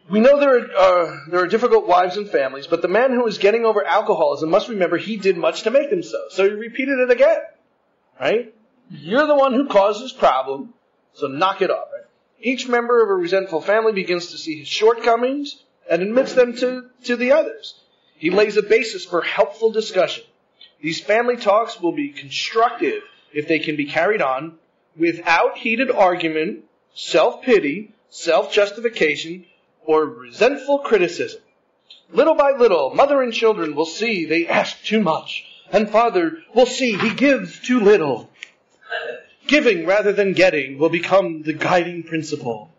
we know there are difficult wives and families, but the man who is getting over alcoholism must remember he did much to make them so. So he repeated it again. Right? You're the one who caused this problem, so knock it off. Right? Each member of a resentful family begins to see his shortcomings and admits them to the others. He lays a basis for helpful discussion. These family talks will be constructive if they can be carried on without heated argument, self-pity, self-justification, or resentful criticism. Little by little, mother and children will see they ask too much, and father will see he gives too little. Giving rather than getting will become the guiding principle.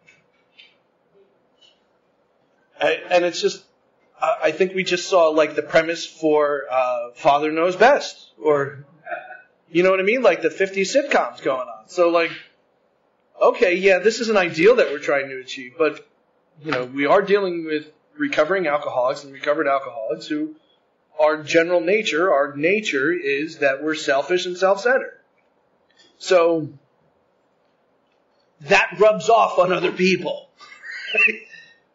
And it's just, I think we just saw like the premise for Father Knows Best, or, you know what I mean? Like the 50s sitcoms going on. So like, okay, yeah, this is an ideal that we're trying to achieve, but you know, we are dealing with recovering alcoholics and recovered alcoholics who our nature is that we're selfish and self-centered. So that rubs off on other people.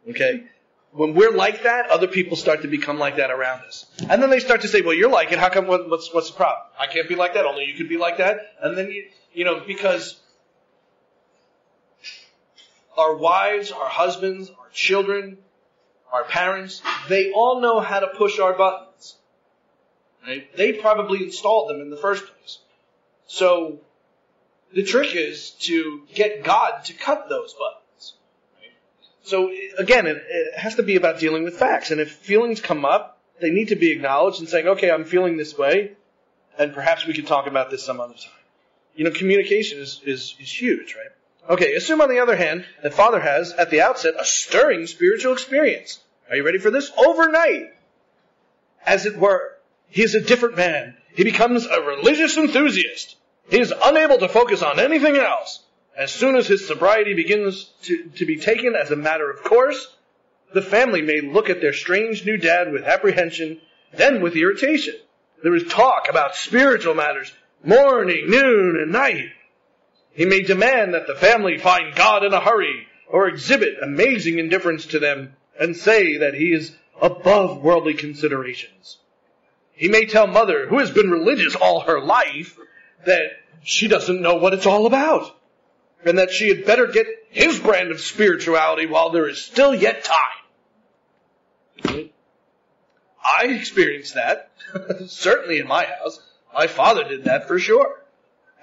Okay? When we're like that, other people start to become like that around us. And then they start to say, well, you're like it. How come, what's the problem? I can't be like that. Only you could be like that. And then, you know, because our wives, our husbands, our children, our parents, they all know how to push our buttons. Right? They probably installed them in the first place. So the trick is to get God to cut those buttons. Right? So again, it has to be about dealing with facts. And if feelings come up, they need to be acknowledged and saying, okay, I'm feeling this way, and perhaps we could talk about this some other time. You know, communication is huge, right? Okay, assume on the other hand that Father has, at the outset, a stirring spiritual experience. Are you ready for this? Overnight, as it were, he is a different man. He becomes a religious enthusiast. He is unable to focus on anything else. As soon as his sobriety begins to be taken as a matter of course, the family may look at their strange new dad with apprehension, then with irritation. There is talk about spiritual matters, morning, noon, and night. He may demand that the family find God in a hurry, or exhibit amazing indifference to them, and say that he is above worldly considerations. He may tell mother, who has been religious all her life, that she doesn't know what it's all about, and that she had better get his brand of spirituality while there is still yet time. I experienced that, certainly in my house. My father did that for sure.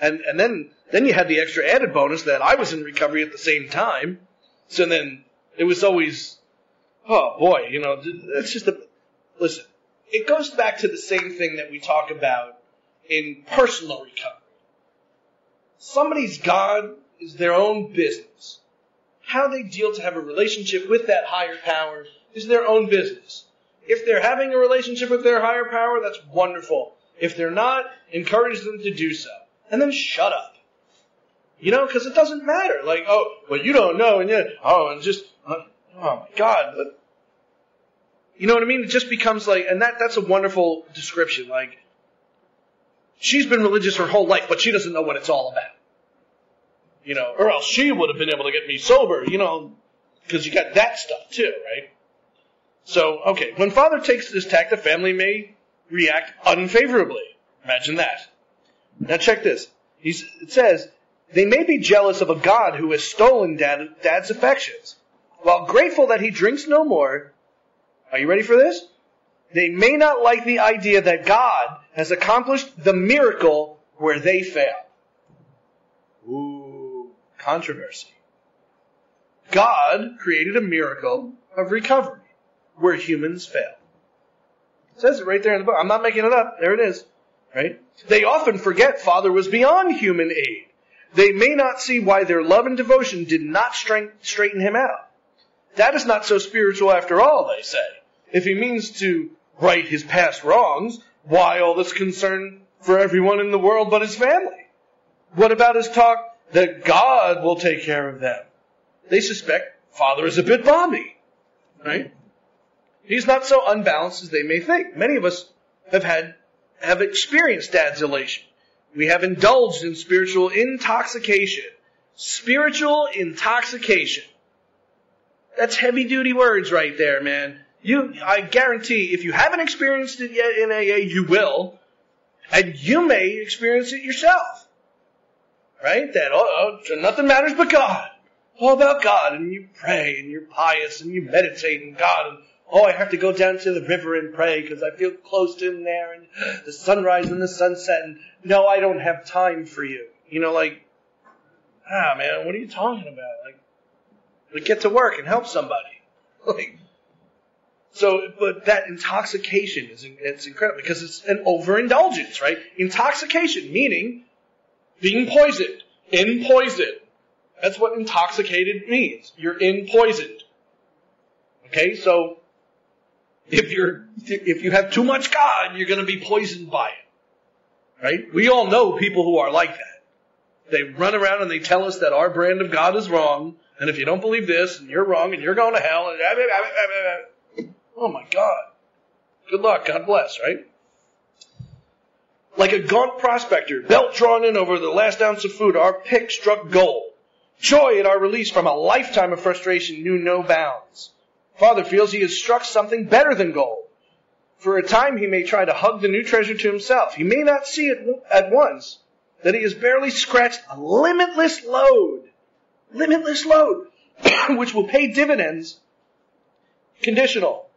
And then you had the extra added bonus that I was in recovery at the same time. So then it was always, oh boy, you know, that's just listen, it goes back to the same thing that we talk about in personal recovery. Somebody's God is their own business. How they deal to have a relationship with that higher power is their own business. If they're having a relationship with their higher power, that's wonderful. If they're not, encourage them to do so. And then shut up. You know, because it doesn't matter. Like, oh, well, you don't know, and yet, oh, and just, oh my God. But, you know what I mean? It just becomes like, and that's a wonderful description. Like, she's been religious her whole life, but she doesn't know what it's all about. You know, or else she would have been able to get me sober, you know, because you got that stuff too, right? So, okay, when Father takes this tack, the family may react unfavorably. Imagine that. Now check this. It says, they may be jealous of a God who has stolen Dad's affections. While grateful that he drinks no more, are you ready for this? They may not like the idea that God has accomplished the miracle where they fail. Ooh, controversy. God created a miracle of recovery where humans fail. It says it right there in the book. I'm not making it up. There it is. Right? They often forget Father was beyond human aid. They may not see why their love and devotion did not straighten him out. That is not so spiritual after all, they say. If he means to right his past wrongs, why all this concern for everyone in the world but his family? What about his talk that God will take care of them? They suspect Father is a bit balmy. Right? He's not so unbalanced as they may think. Many of us have experienced Dad's elation. We have indulged in spiritual intoxication. Spiritual intoxication. That's heavy-duty words right there, man. I guarantee, if you haven't experienced it yet in AA, you will. And you may experience it yourself. Right? That, nothing matters but God. All about God. And you pray, and you're pious, and you meditate in God. And, I have to go down to the river and pray because I feel close to him there. And the sunrise and the sunset. And, no, I don't have time for you. Man, what are you talking about? Like, get to work and help somebody. But that intoxication it's incredible because it's an overindulgence, right? Intoxication, meaning being poisoned, in poison. That's what intoxicated means. You're in poisoned. Okay, so if you have too much God, you're going to be poisoned by it. Right? We all know people who are like that. They run around and they tell us that our brand of God is wrong, and if you don't believe this, and you're wrong, and you're going to hell, and oh my God. Good luck. God bless, right? Like a gaunt prospector, belt drawn in over the last ounce of food, our pick struck gold. Joy at our release from a lifetime of frustration knew no bounds. Father feels he has struck something better than gold. For a time he may try to hug the new treasure to himself. He may not see it at once that he has barely scratched a limitless load, which will pay dividends, conditional,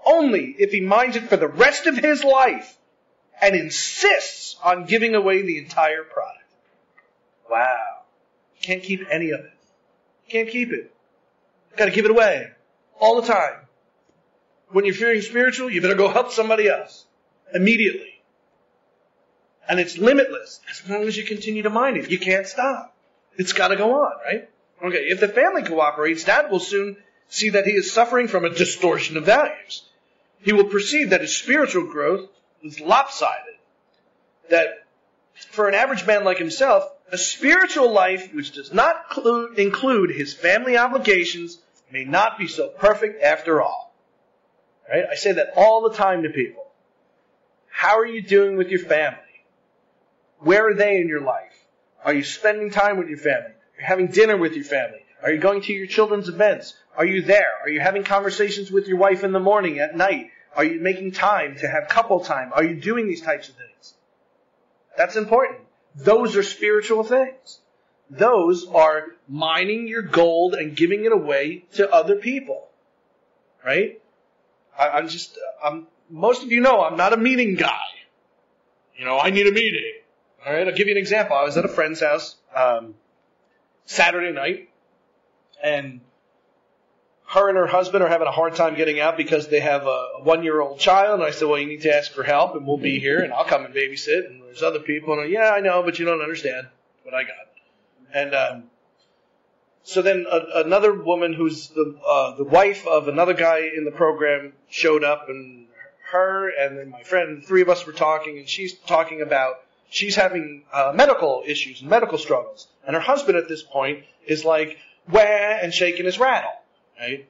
only if he minds it for the rest of his life and insists on giving away the entire product. Wow. Can't keep any of it. Can't keep it. Got to give it away. All the time. When you're feeling spiritual, you better go help somebody else. Immediately. And it's limitless as long as you continue to mind it. You can't stop. It's got to go on, right? Okay, if the family cooperates, Dad will soon see that he is suffering from a distortion of values. He will perceive that his spiritual growth is lopsided. That for an average man like himself, a spiritual life which does not include his family obligations may not be so perfect after all. Right? I say that all the time to people. How are you doing with your family? Where are they in your life? Are you spending time with your family? Are you having dinner with your family? Are you going to your children's events? Are you there? Are you having conversations with your wife in the morning, at night? Are you making time to have couple time? Are you doing these types of things? That's important. Those are spiritual things. Those are mining your gold and giving it away to other people. Right? Most of you know I'm not a meeting guy. I need a meeting. All right, I'll give you an example. I was at a friend's house Saturday night, and her and her husband are having a hard time getting out because they have a 1-year-old child. And I said, well, you need to ask for help, and we'll be here, and I'll come and babysit. And there's other people, and yeah, I know, but you don't understand what I got. And so then another woman who's the wife of another guy in the program showed up, and her and then my friend, the three of us were talking, and she's talking about she's having medical issues and medical struggles. And her husband at this point is like, wah, and shaking his rattle, right?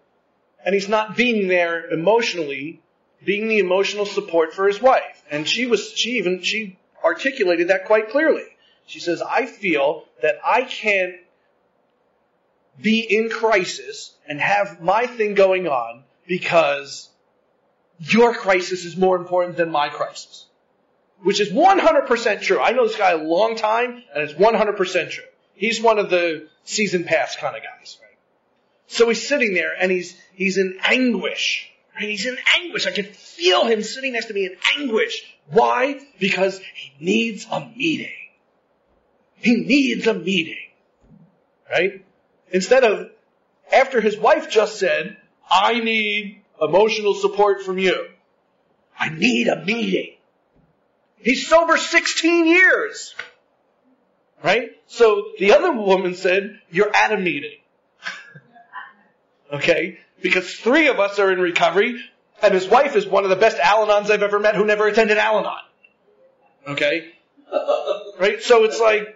And he's not being there emotionally, being the emotional support for his wife. And she articulated that quite clearly. She says, I feel that I can't be in crisis and have my thing going on because your crisis is more important than my crisis. Which is 100% true. I know this guy a long time, and it's 100% true. He's one of the season pass kind of guys, right? So he's sitting there, and he's in anguish. Right? He's in anguish. I can feel him sitting next to me in anguish. Why? Because he needs a meeting. He needs a meeting. Right? Instead of, after his wife just said, I need emotional support from you. I need a meeting. He's sober 16 years. Right? So the other woman said, you're at a meeting. Okay? Because 3 of us are in recovery, and his wife is one of the best Al-Anons I've ever met who never attended Al-Anon. Okay? Right? So it's like,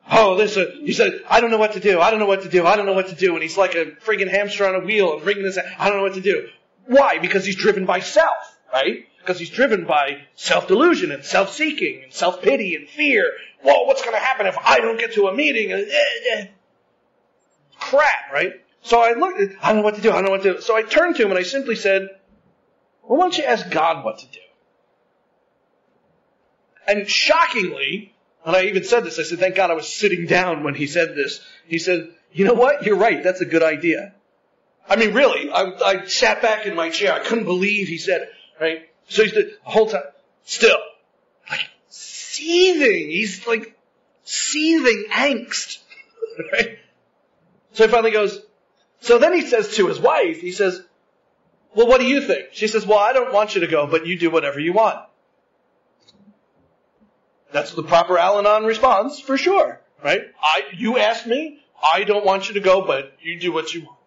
he said, I don't know what to do. I don't know what to do. I don't know what to do. And he's like a friggin' hamster on a wheel and bringing this, I don't know what to do. Why? Because he's driven by self, right? Because he's driven by self-delusion and self-seeking and self-pity and fear. Whoa, what's going to happen if I don't get to a meeting? Crap, right? So I looked at, I don't know what to do. I don't know what to do. So I turned to him and I simply said, well, why don't you ask God what to do? And shockingly, and I even said this, I said, thank God I was sitting down when he said this. He said, you know what? You're right. That's a good idea. I mean, really, I sat back in my chair. I couldn't believe he said it, right? So he's the whole time, still, like, seething. He's like, seething angst, right? So he finally goes, so then he says to his wife, he says, well, what do you think? She says, well, I don't want you to go, but you do whatever you want. That's the proper Al-Anon response, for sure, right? You asked me, I don't want you to go, but you do what you want.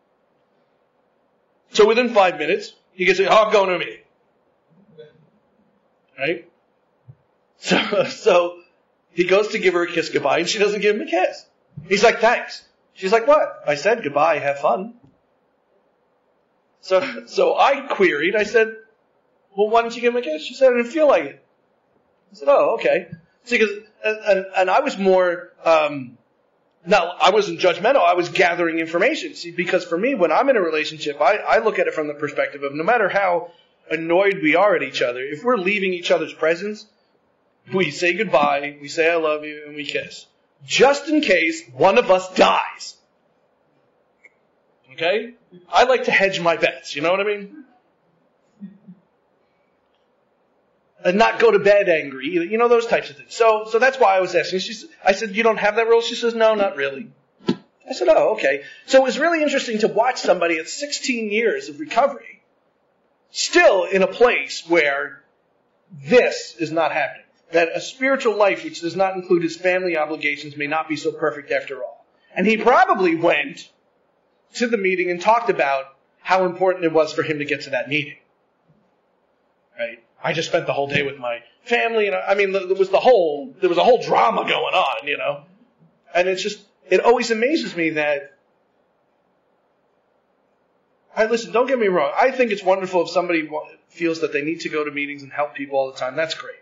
So within 5 minutes, he gets, I'm going to a meeting. Right? So he goes to give her a kiss goodbye, and she doesn't give him a kiss. He's like, thanks. She's like, what? I said goodbye, have fun. So I queried, I said, well, why didn't you give him a kiss? She said, I didn't feel like it. I said, oh, okay. See, and I was more, I wasn't judgmental, I was gathering information. See, because for me, when I'm in a relationship, I look at it from the perspective of no matter how annoyed we are at each other, if we're leaving each other's presence, we say goodbye, we say I love you, and we kiss. Just in case one of us dies. Okay? I like to hedge my bets, you know what I mean? And not go to bed angry, you know, those types of things. So that's why I was asking. I said, you don't have that rule? She says, no, not really. I said, oh, okay. So it was really interesting to watch somebody at 16 years of recovery still in a place where this is not happening. That a spiritual life which does not include his family obligations may not be so perfect after all. And he probably went to the meeting and talked about how important it was for him to get to that meeting. Right? I just spent the whole day with my family, and I mean, there was a whole drama going on, you know. And it always amazes me that, listen, don't get me wrong, I think it's wonderful if somebody feels that they need to go to meetings and help people all the time, that's great.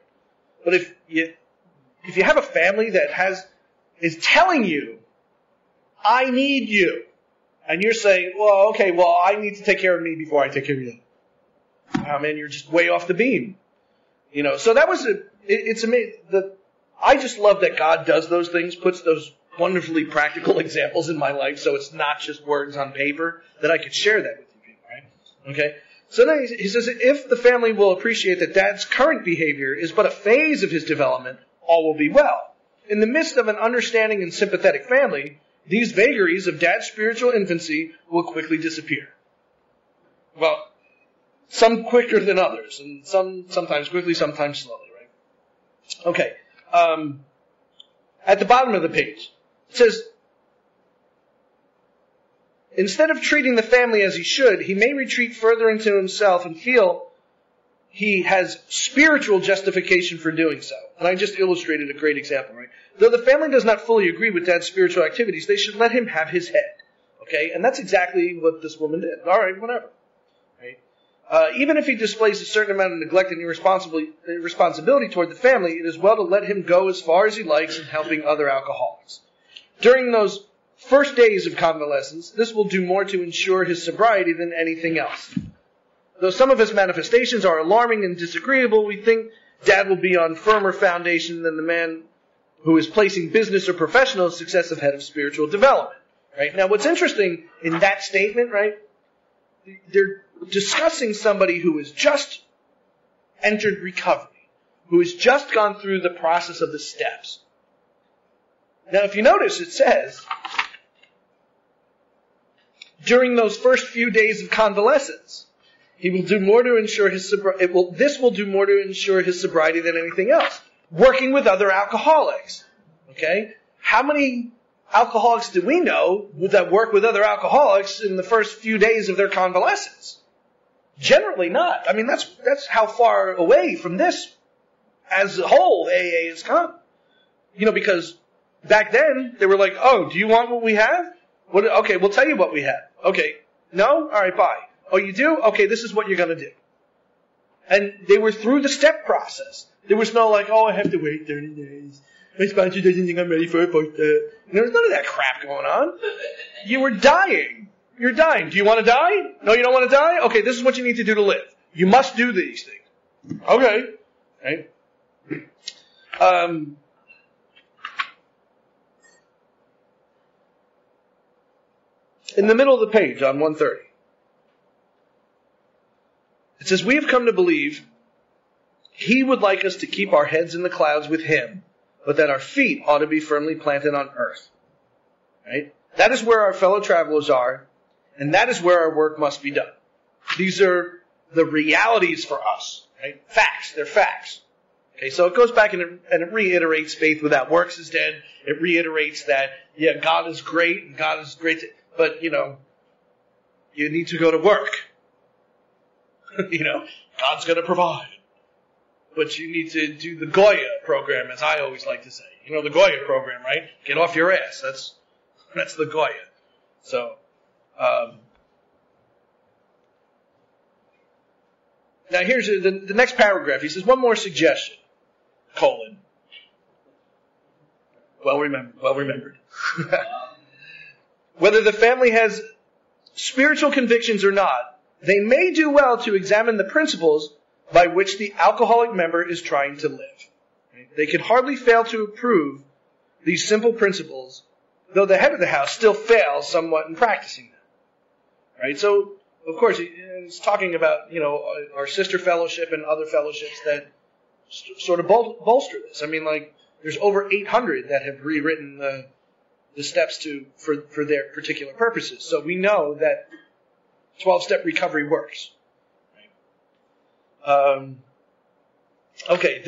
But if you have a family that is telling you, I need you, and you're saying, well, okay, well, I need to take care of me before I take care of you. Oh man, you're just way off the beam. You know, so that was it's amazing. I just love that God does those things, puts those wonderfully practical examples in my life, so it's not just words on paper, that I could share that with you people, right? Okay? So then he says, if the family will appreciate that Dad's current behavior is but a phase of his development, all will be well. In the midst of an understanding and sympathetic family, these vagaries of Dad's spiritual infancy will quickly disappear. Well, some quicker than others, and sometimes quickly, sometimes slowly, right? Okay. At the bottom of the page, it says, instead of treating the family as he should, he may retreat further into himself and feel he has spiritual justification for doing so. And I just illustrated a great example, right? Though the family does not fully agree with Dad's spiritual activities, they should let him have his head. Okay? And that's exactly what this woman did. All right, whatever. Right? Even if he displays a certain amount of neglect and irresponsibility toward the family, it is well to let him go as far as he likes in helping other alcoholics. During those first days of convalescence, this will do more to ensure his sobriety than anything else. Though some of his manifestations are alarming and disagreeable, we think Dad will be on firmer foundation than the man who is placing business or professional success ahead of spiritual development. Right? Now, what's interesting in that statement, right? They're discussing somebody who has just entered recovery, who has just gone through the process of the steps. Now, if you notice, it says, during those first few days of convalescence, he will do more to ensure his this will do more to ensure his sobriety than anything else. Working with other alcoholics. Okay? How many alcoholics do we know that work with other alcoholics in the first few days of their convalescence? Generally not. I mean, that's how far away from this as a whole AA has come. Because back then, they were like, oh, do you want what we have? Okay, we'll tell you what we have. Okay, no? All right, bye. Oh, you do? Okay, this is what you're going to do. And they were through the step process. There was no like, oh, I have to wait 30 days. My sponsor doesn't think I'm ready for a post-op. There was none of that crap going on. You were dying. You're dying. Do you want to die? No, you don't want to die? Okay, this is what you need to do to live. You must do these things. Okay. Right? In the middle of the page on 130, it says, we have come to believe he would like us to keep our heads in the clouds with him, but that our feet ought to be firmly planted on earth. Right? That is where our fellow travelers are, and that is where our work must be done. These are the realities for us. Right? Facts. They're facts. Okay, so it goes back and it reiterates faith without works is dead. It reiterates that, yeah, God is great, and God is great, but, you need to go to work. God's going to provide. But you need to do the Goya program, as I always like to say. The Goya program, right? Get off your ass. That's the Goya. So, now here's the next paragraph. He says, one more suggestion, : well remembered. Whether the family has spiritual convictions or not, they may do well to examine the principles by which the alcoholic member is trying to live. They could hardly fail to approve these simple principles, though the head of the house still fails somewhat in practicing them. Right? So, of course, he's talking about, our sister fellowship and other fellowships that sort of bolster this. I mean, there's over 800 that have rewritten the steps for their particular purposes. So we know that 12-step recovery works. Okay,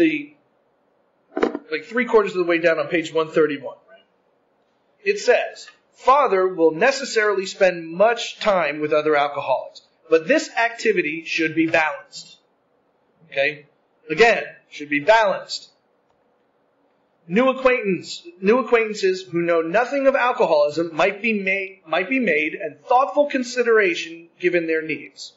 three-quarters of the way down on page 131, right? It says, Father will necessarily spend much time with other alcoholics, but this activity should be balanced. Okay? Again, should be balanced. New acquaintances who know nothing of alcoholism might be made and thoughtful consideration given their needs.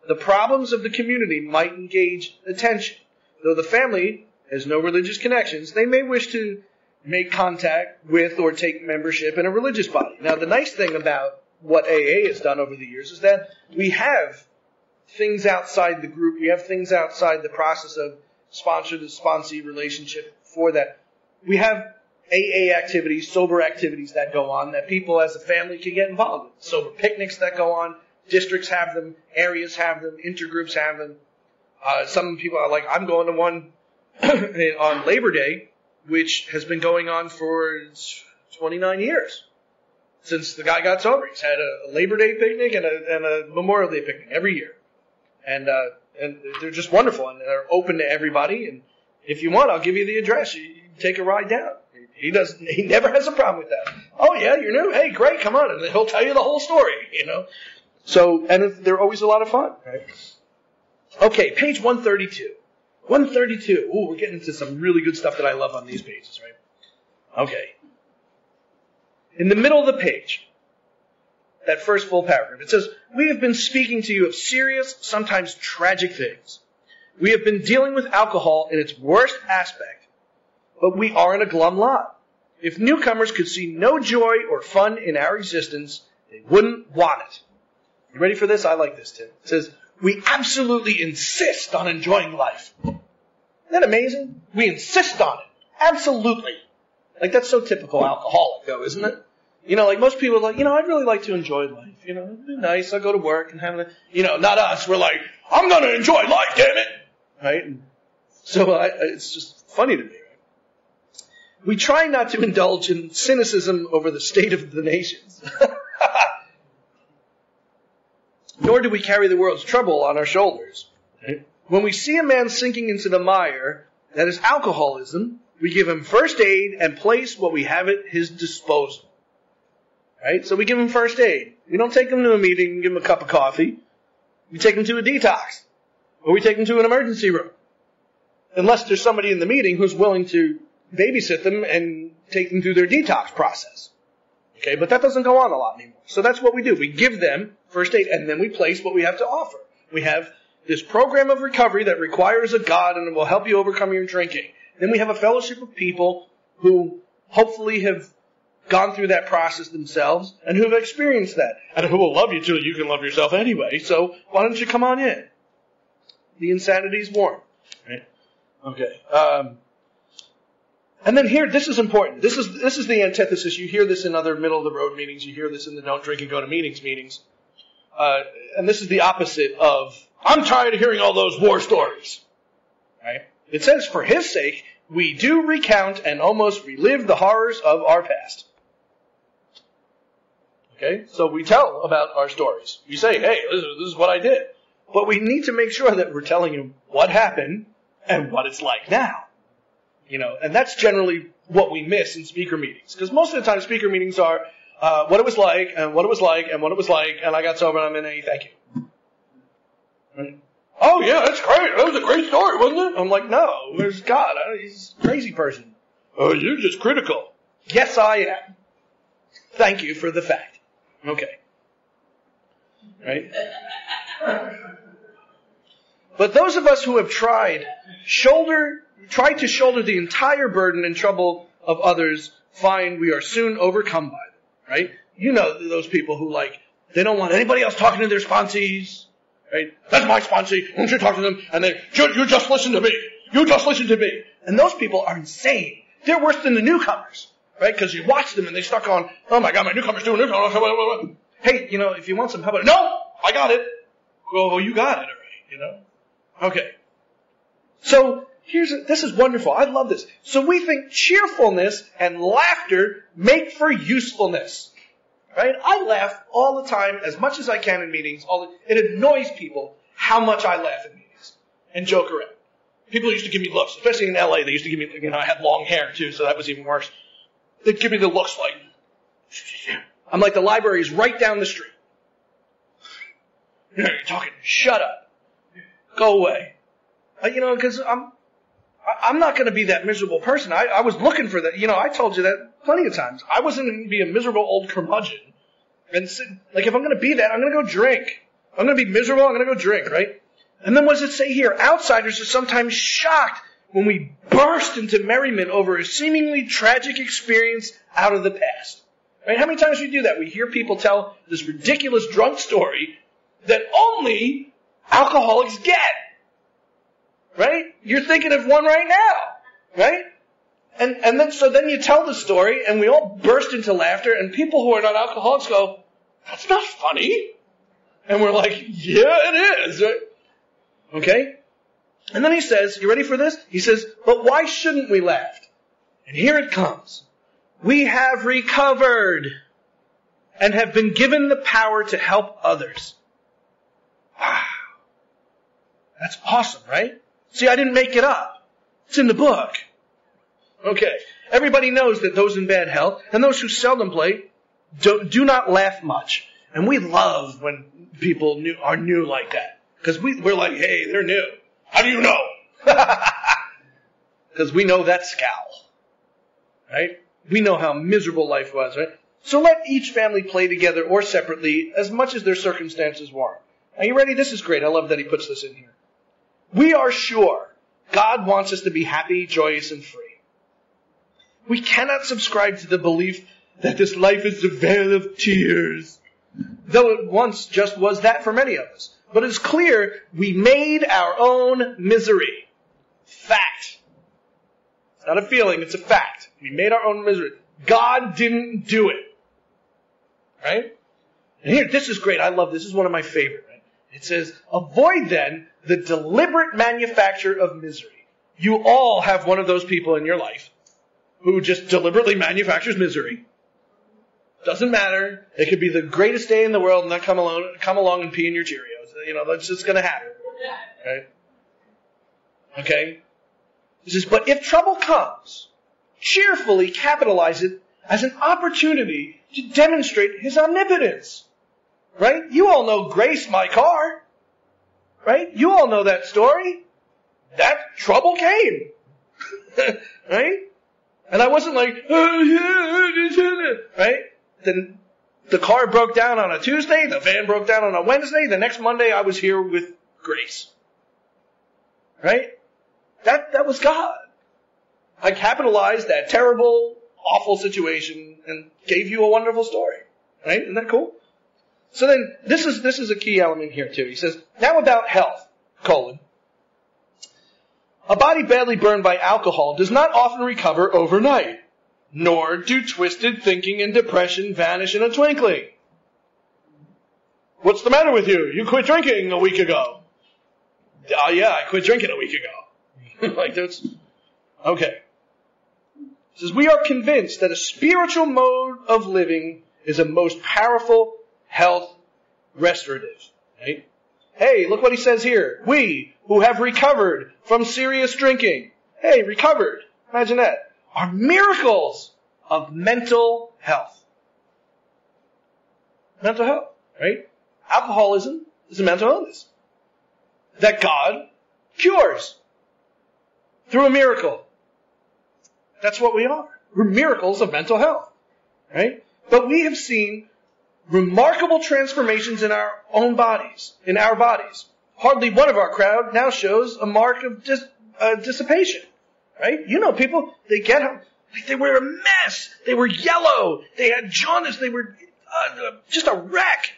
The problems of the community might engage attention. Though the family has no religious connections, they may wish to make contact with or take membership in a religious body. Now, the nice thing about what AA has done over the years is that we have things outside the group. We have things outside the process of sponsor-to-sponsee relationship for that. We have AA activities, sober activities that go on that people as a family can get involved in. Sober picnics that go on. Districts have them. Areas have them. Intergroups have them. Some people are like, I'm going to one on Labor Day, which has been going on for 29 years since the guy got sober. He's had a Labor Day picnic and a Memorial Day picnic every year. And they're just wonderful, and they're open to everybody. And if you want, I'll give you the address. You take a ride down. He never has a problem with that. Oh yeah, you're new? Hey, great, come on. And he'll tell you the whole story, So, and they're always a lot of fun, right? Okay, page 132. 132. Ooh, we're getting into some really good stuff that I love on these pages, right? Okay. In the middle of the page, that first full paragraph, it says, we have been speaking to you of serious, sometimes tragic things. We have been dealing with alcohol in its worst aspect, but we are in a glum lot. If newcomers could see no joy or fun in our existence, they wouldn't want it. You ready for this? I like this, Tim. It says, we absolutely insist on enjoying life. Isn't that amazing? We insist on it. Absolutely. That's so typical alcoholic, though, isn't it? Most people are like, I'd really like to enjoy life. It'd be nice. I'll go to work and have not us. We're like, I'm going to enjoy life, damn it. Right? And so it's just funny to me, right? We try not to indulge in cynicism over the state of the nations. Nor do we carry the world's trouble on our shoulders. When we see a man sinking into the mire, that is alcoholism, we give him first aid and place what we have at his disposal. Right? So we give him first aid. We don't take him to a meeting and give him a cup of coffee. We take him to a detox. Or we take him to an emergency room. Unless there's somebody in the meeting who's willing to babysit them and take them through their detox process. Okay, but that doesn't go on a lot anymore. So that's what we do. We give them first aid and then we place what we have to offer. We have this program of recovery that requires a God and will help you overcome your drinking. Then we have a fellowship of people who hopefully have gone through that process themselves and who have experienced that. And who will love you till you can love yourself anyway. So why don't you come on in? The insanity's warm. Right? Okay. And then here, this is important. This is the antithesis. You hear this in other middle-of-the-road meetings. You hear this in the don't drink and go to meetings. And this is the opposite of, I'm tired of hearing all those war stories. Right? It says, for his sake, we do recount and almost relive the horrors of our past. Okay? So we tell about our stories. We say, hey, this is what I did. But we need to make sure that we're telling you what happened and what it's like now. You know, and that's generally what we miss in speaker meetings. Because most of the time speaker meetings are what it was like, and what it was like, and what it was like, and I got sober and I'm in A, thank you. Right? Oh yeah, that's great. That was a great story, wasn't it? I'm like, no, where's God? He's a crazy person. Oh, you're just critical. Yes, I am. Thank you for the fact. Okay. Right? But those of us who have tried to shoulder the entire burden and trouble of others find we are soon overcome by them, right? You know those people who they don't want anybody else talking to their sponsees, right? That's my sponsee, don't you talk to them, and you just listen to me, you just listen to me. And those people are insane. They're worse than the newcomers, right? Because you watch them and they start going, oh my God, my newcomer's doing this. Hey, if you want some help, no, I got it. Well, you got it already, Okay. So, this is wonderful. I love this. So we think cheerfulness and laughter make for usefulness. Right? I laugh all the time, as much as I can in meetings. It annoys people how much I laugh in meetings and joke around. People used to give me looks, especially in LA. They used to give me, I had long hair too, so that was even worse. They'd give me the looks like, I'm like, the library is right down the street. You're talking, shut up. Go away. Because I'm not going to be that miserable person. I was looking for that. I told you that plenty of times. I wasn't going to be a miserable old curmudgeon. And if I'm going to be that, I'm going to go drink. I'm going to be miserable, I'm going to go drink, right? And then what does it say here? Outsiders are sometimes shocked when we burst into merriment over a seemingly tragic experience out of the past. Right? How many times do we do that? We hear people tell this ridiculous drunk story that only alcoholics get. Right? You're thinking of one right now. Right? And then you tell the story and we all burst into laughter and people who are not alcoholics go, that's not funny. And we're like, yeah, it is. Right? Okay? And then he says, you ready for this? He says, but why shouldn't we laugh? And here it comes. We have recovered and have been given the power to help others. Wow. That's awesome, right? See, I didn't make it up. It's in the book. Okay. Everybody knows that those in bad health and those who seldom play do not laugh much. And we love when people are new like that. Because we're like, hey, they're new. How do you know? Because we know that scowl. Right? We know how miserable life was, right? So let each family play together or separately as much as their circumstances warrant. Are you ready? This is great. I love that he puts this in here. We are sure God wants us to be happy, joyous, and free. We cannot subscribe to the belief that this life is a vale of tears, though it once just was that for many of us. But it's clear we made our own misery. Fact. It's not a feeling, it's a fact. We made our own misery. God didn't do it. Right? And here, this is great. I love this. This is one of my favorite. Right? It says, avoid then the deliberate manufacture of misery. You all have one of those people in your life who just deliberately manufactures misery. Doesn't matter. It could be the greatest day in the world and then come along and pee in your Cheerios. That's just going to happen. Right? Okay? He says, but if trouble comes, cheerfully capitalize it as an opportunity to demonstrate his omnipotence. Right? You all know Grace, my car. Right? You all know that story. That trouble came. Right? And I wasn't like, right? Then the car broke down on a Tuesday, the van broke down on a Wednesday, the next Monday I was here with Grace. Right? That was God. I capitalized that terrible, awful situation and gave you a wonderful story. Right? Isn't that cool? So then, this is a key element here too. He says, now about health, a body badly burned by alcohol does not often recover overnight, nor do twisted thinking and depression vanish in a twinkling. What's the matter with you? You quit drinking a week ago. Yeah, I quit drinking a week ago. Like that's okay. It says, we are convinced that a spiritual mode of living is a most powerful health restorative. Right? Hey, look what he says here. We, who have recovered from serious drinking, recovered, imagine that, are miracles of mental health. Mental health, right? Alcoholism is a mental illness that God cures through a miracle. That's what we are. We're miracles of mental health, right? But we have seen remarkable transformations in our own bodies, Hardly one of our crowd now shows a mark of dissipation, right? You know people, they get home, they were a mess, they were yellow, they had jaundice, they were just a wreck.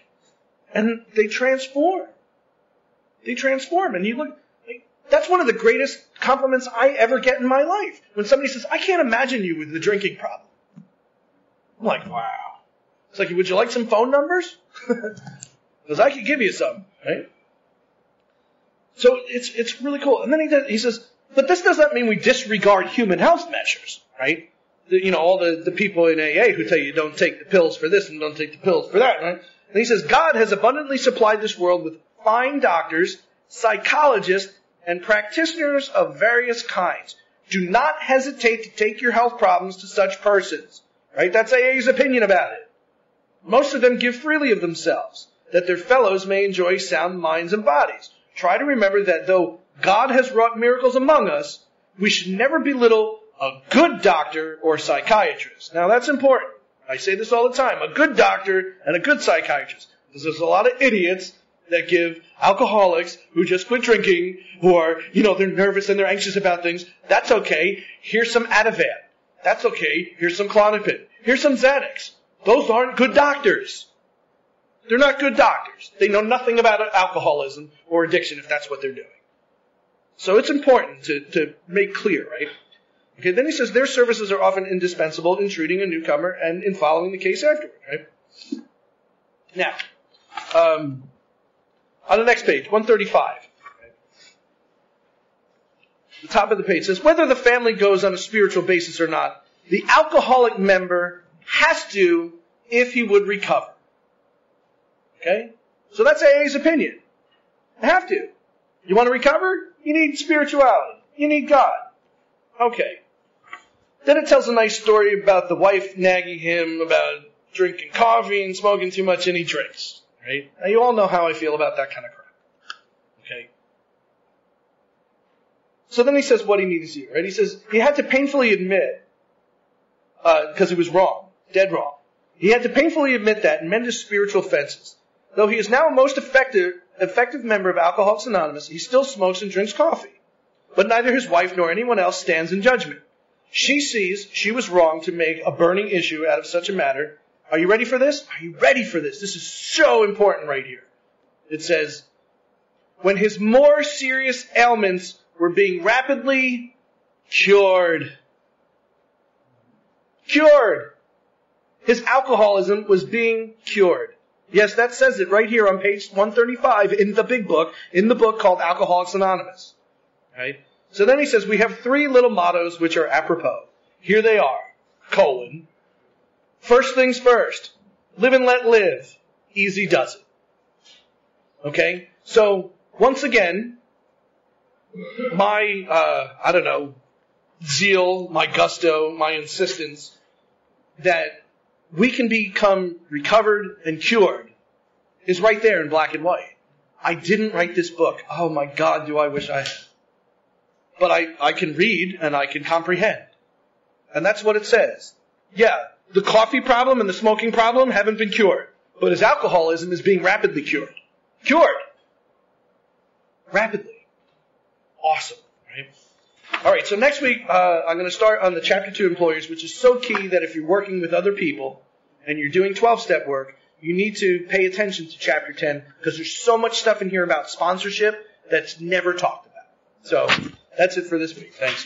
And they transform. And you look, that's one of the greatest compliments I ever get in my life. When somebody says, I can't imagine you with the drinking problem. I'm like, wow. It's like, would you like some phone numbers? Because I could give you some, right? So it's really cool. And then he says, but this does not mean we disregard human health measures, right? All the people in AA who tell you don't take the pills for this and don't take the pills for that, right? And he says, God has abundantly supplied this world with fine doctors, psychologists, and practitioners of various kinds. Do not hesitate to take your health problems to such persons, right? That's AA's opinion about it. Most of them give freely of themselves, that their fellows may enjoy sound minds and bodies. Try to remember that though God has wrought miracles among us, we should never belittle a good doctor or psychiatrist. Now that's important. I say this all the time. A good doctor and a good psychiatrist. Because there's a lot of idiots that give alcoholics who just quit drinking, who are, they're nervous and they're anxious about things. That's okay. Here's some Ativan. That's okay. Here's some Klonopin. Here's some Xanax. Those aren't good doctors. They're not good doctors. They know nothing about alcoholism or addiction if that's what they're doing. So it's important to make clear, right? Okay, then he says their services are often indispensable in treating a newcomer and in following the case afterward, right? Now, on the next page, 135. The top of the page says, whether the family goes on a spiritual basis or not, the alcoholic member has to if he would recover. Okay? So that's AA's opinion. You have to. You want to recover? You need spirituality. You need God. Okay. Then it tells a nice story about the wife nagging him about drinking coffee and smoking too much, and he drinks. Right? Now you all know how I feel about that kind of crap. Okay? So then he says what he needs to do, right? He says he had to painfully admit, because he was wrong, dead wrong. He had to painfully admit that and mend his spiritual offenses. Though he is now a most effective member of Alcoholics Anonymous, he still smokes and drinks coffee. But neither his wife nor anyone else stands in judgment. She sees she was wrong to make a burning issue out of such a matter. Are you ready for this? Are you ready for this? This is so important right here. It says, when his more serious ailments were being rapidly cured. His alcoholism was being cured. Yes, that says it right here on page 135 in the big book, in the book called Alcoholics Anonymous. Right? So then he says, we have three little mottos which are apropos. here they are, first things first, live and let live, easy does it. Okay? So, once again, my, zeal, my gusto, my insistence that we can become recovered and cured is right there in black and white. I didn't write this book. Oh my God, do I wish I had. But I can read and I can comprehend. And that's what it says. Yeah, the coffee problem and the smoking problem haven't been cured. But his alcoholism is being rapidly cured. Cured! Rapidly. Awesome, right? Alright, so next week I'm going to start on the Chapter 2 employers, which is so key that if you're working with other people and you're doing 12-step work, you need to pay attention to Chapter 10 because there's so much stuff in here about sponsorship that's never talked about. So, that's it for this week. Thanks.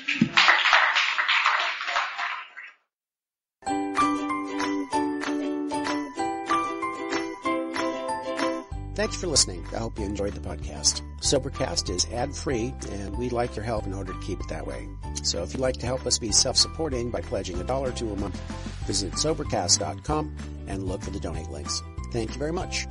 Thanks for listening. I hope you enjoyed the podcast. Sobercast is ad-free, and we'd like your help in order to keep it that way. So if you'd like to help us be self-supporting by pledging $1 or $2 a month, visit Sobercast.com and look for the donate links. Thank you very much.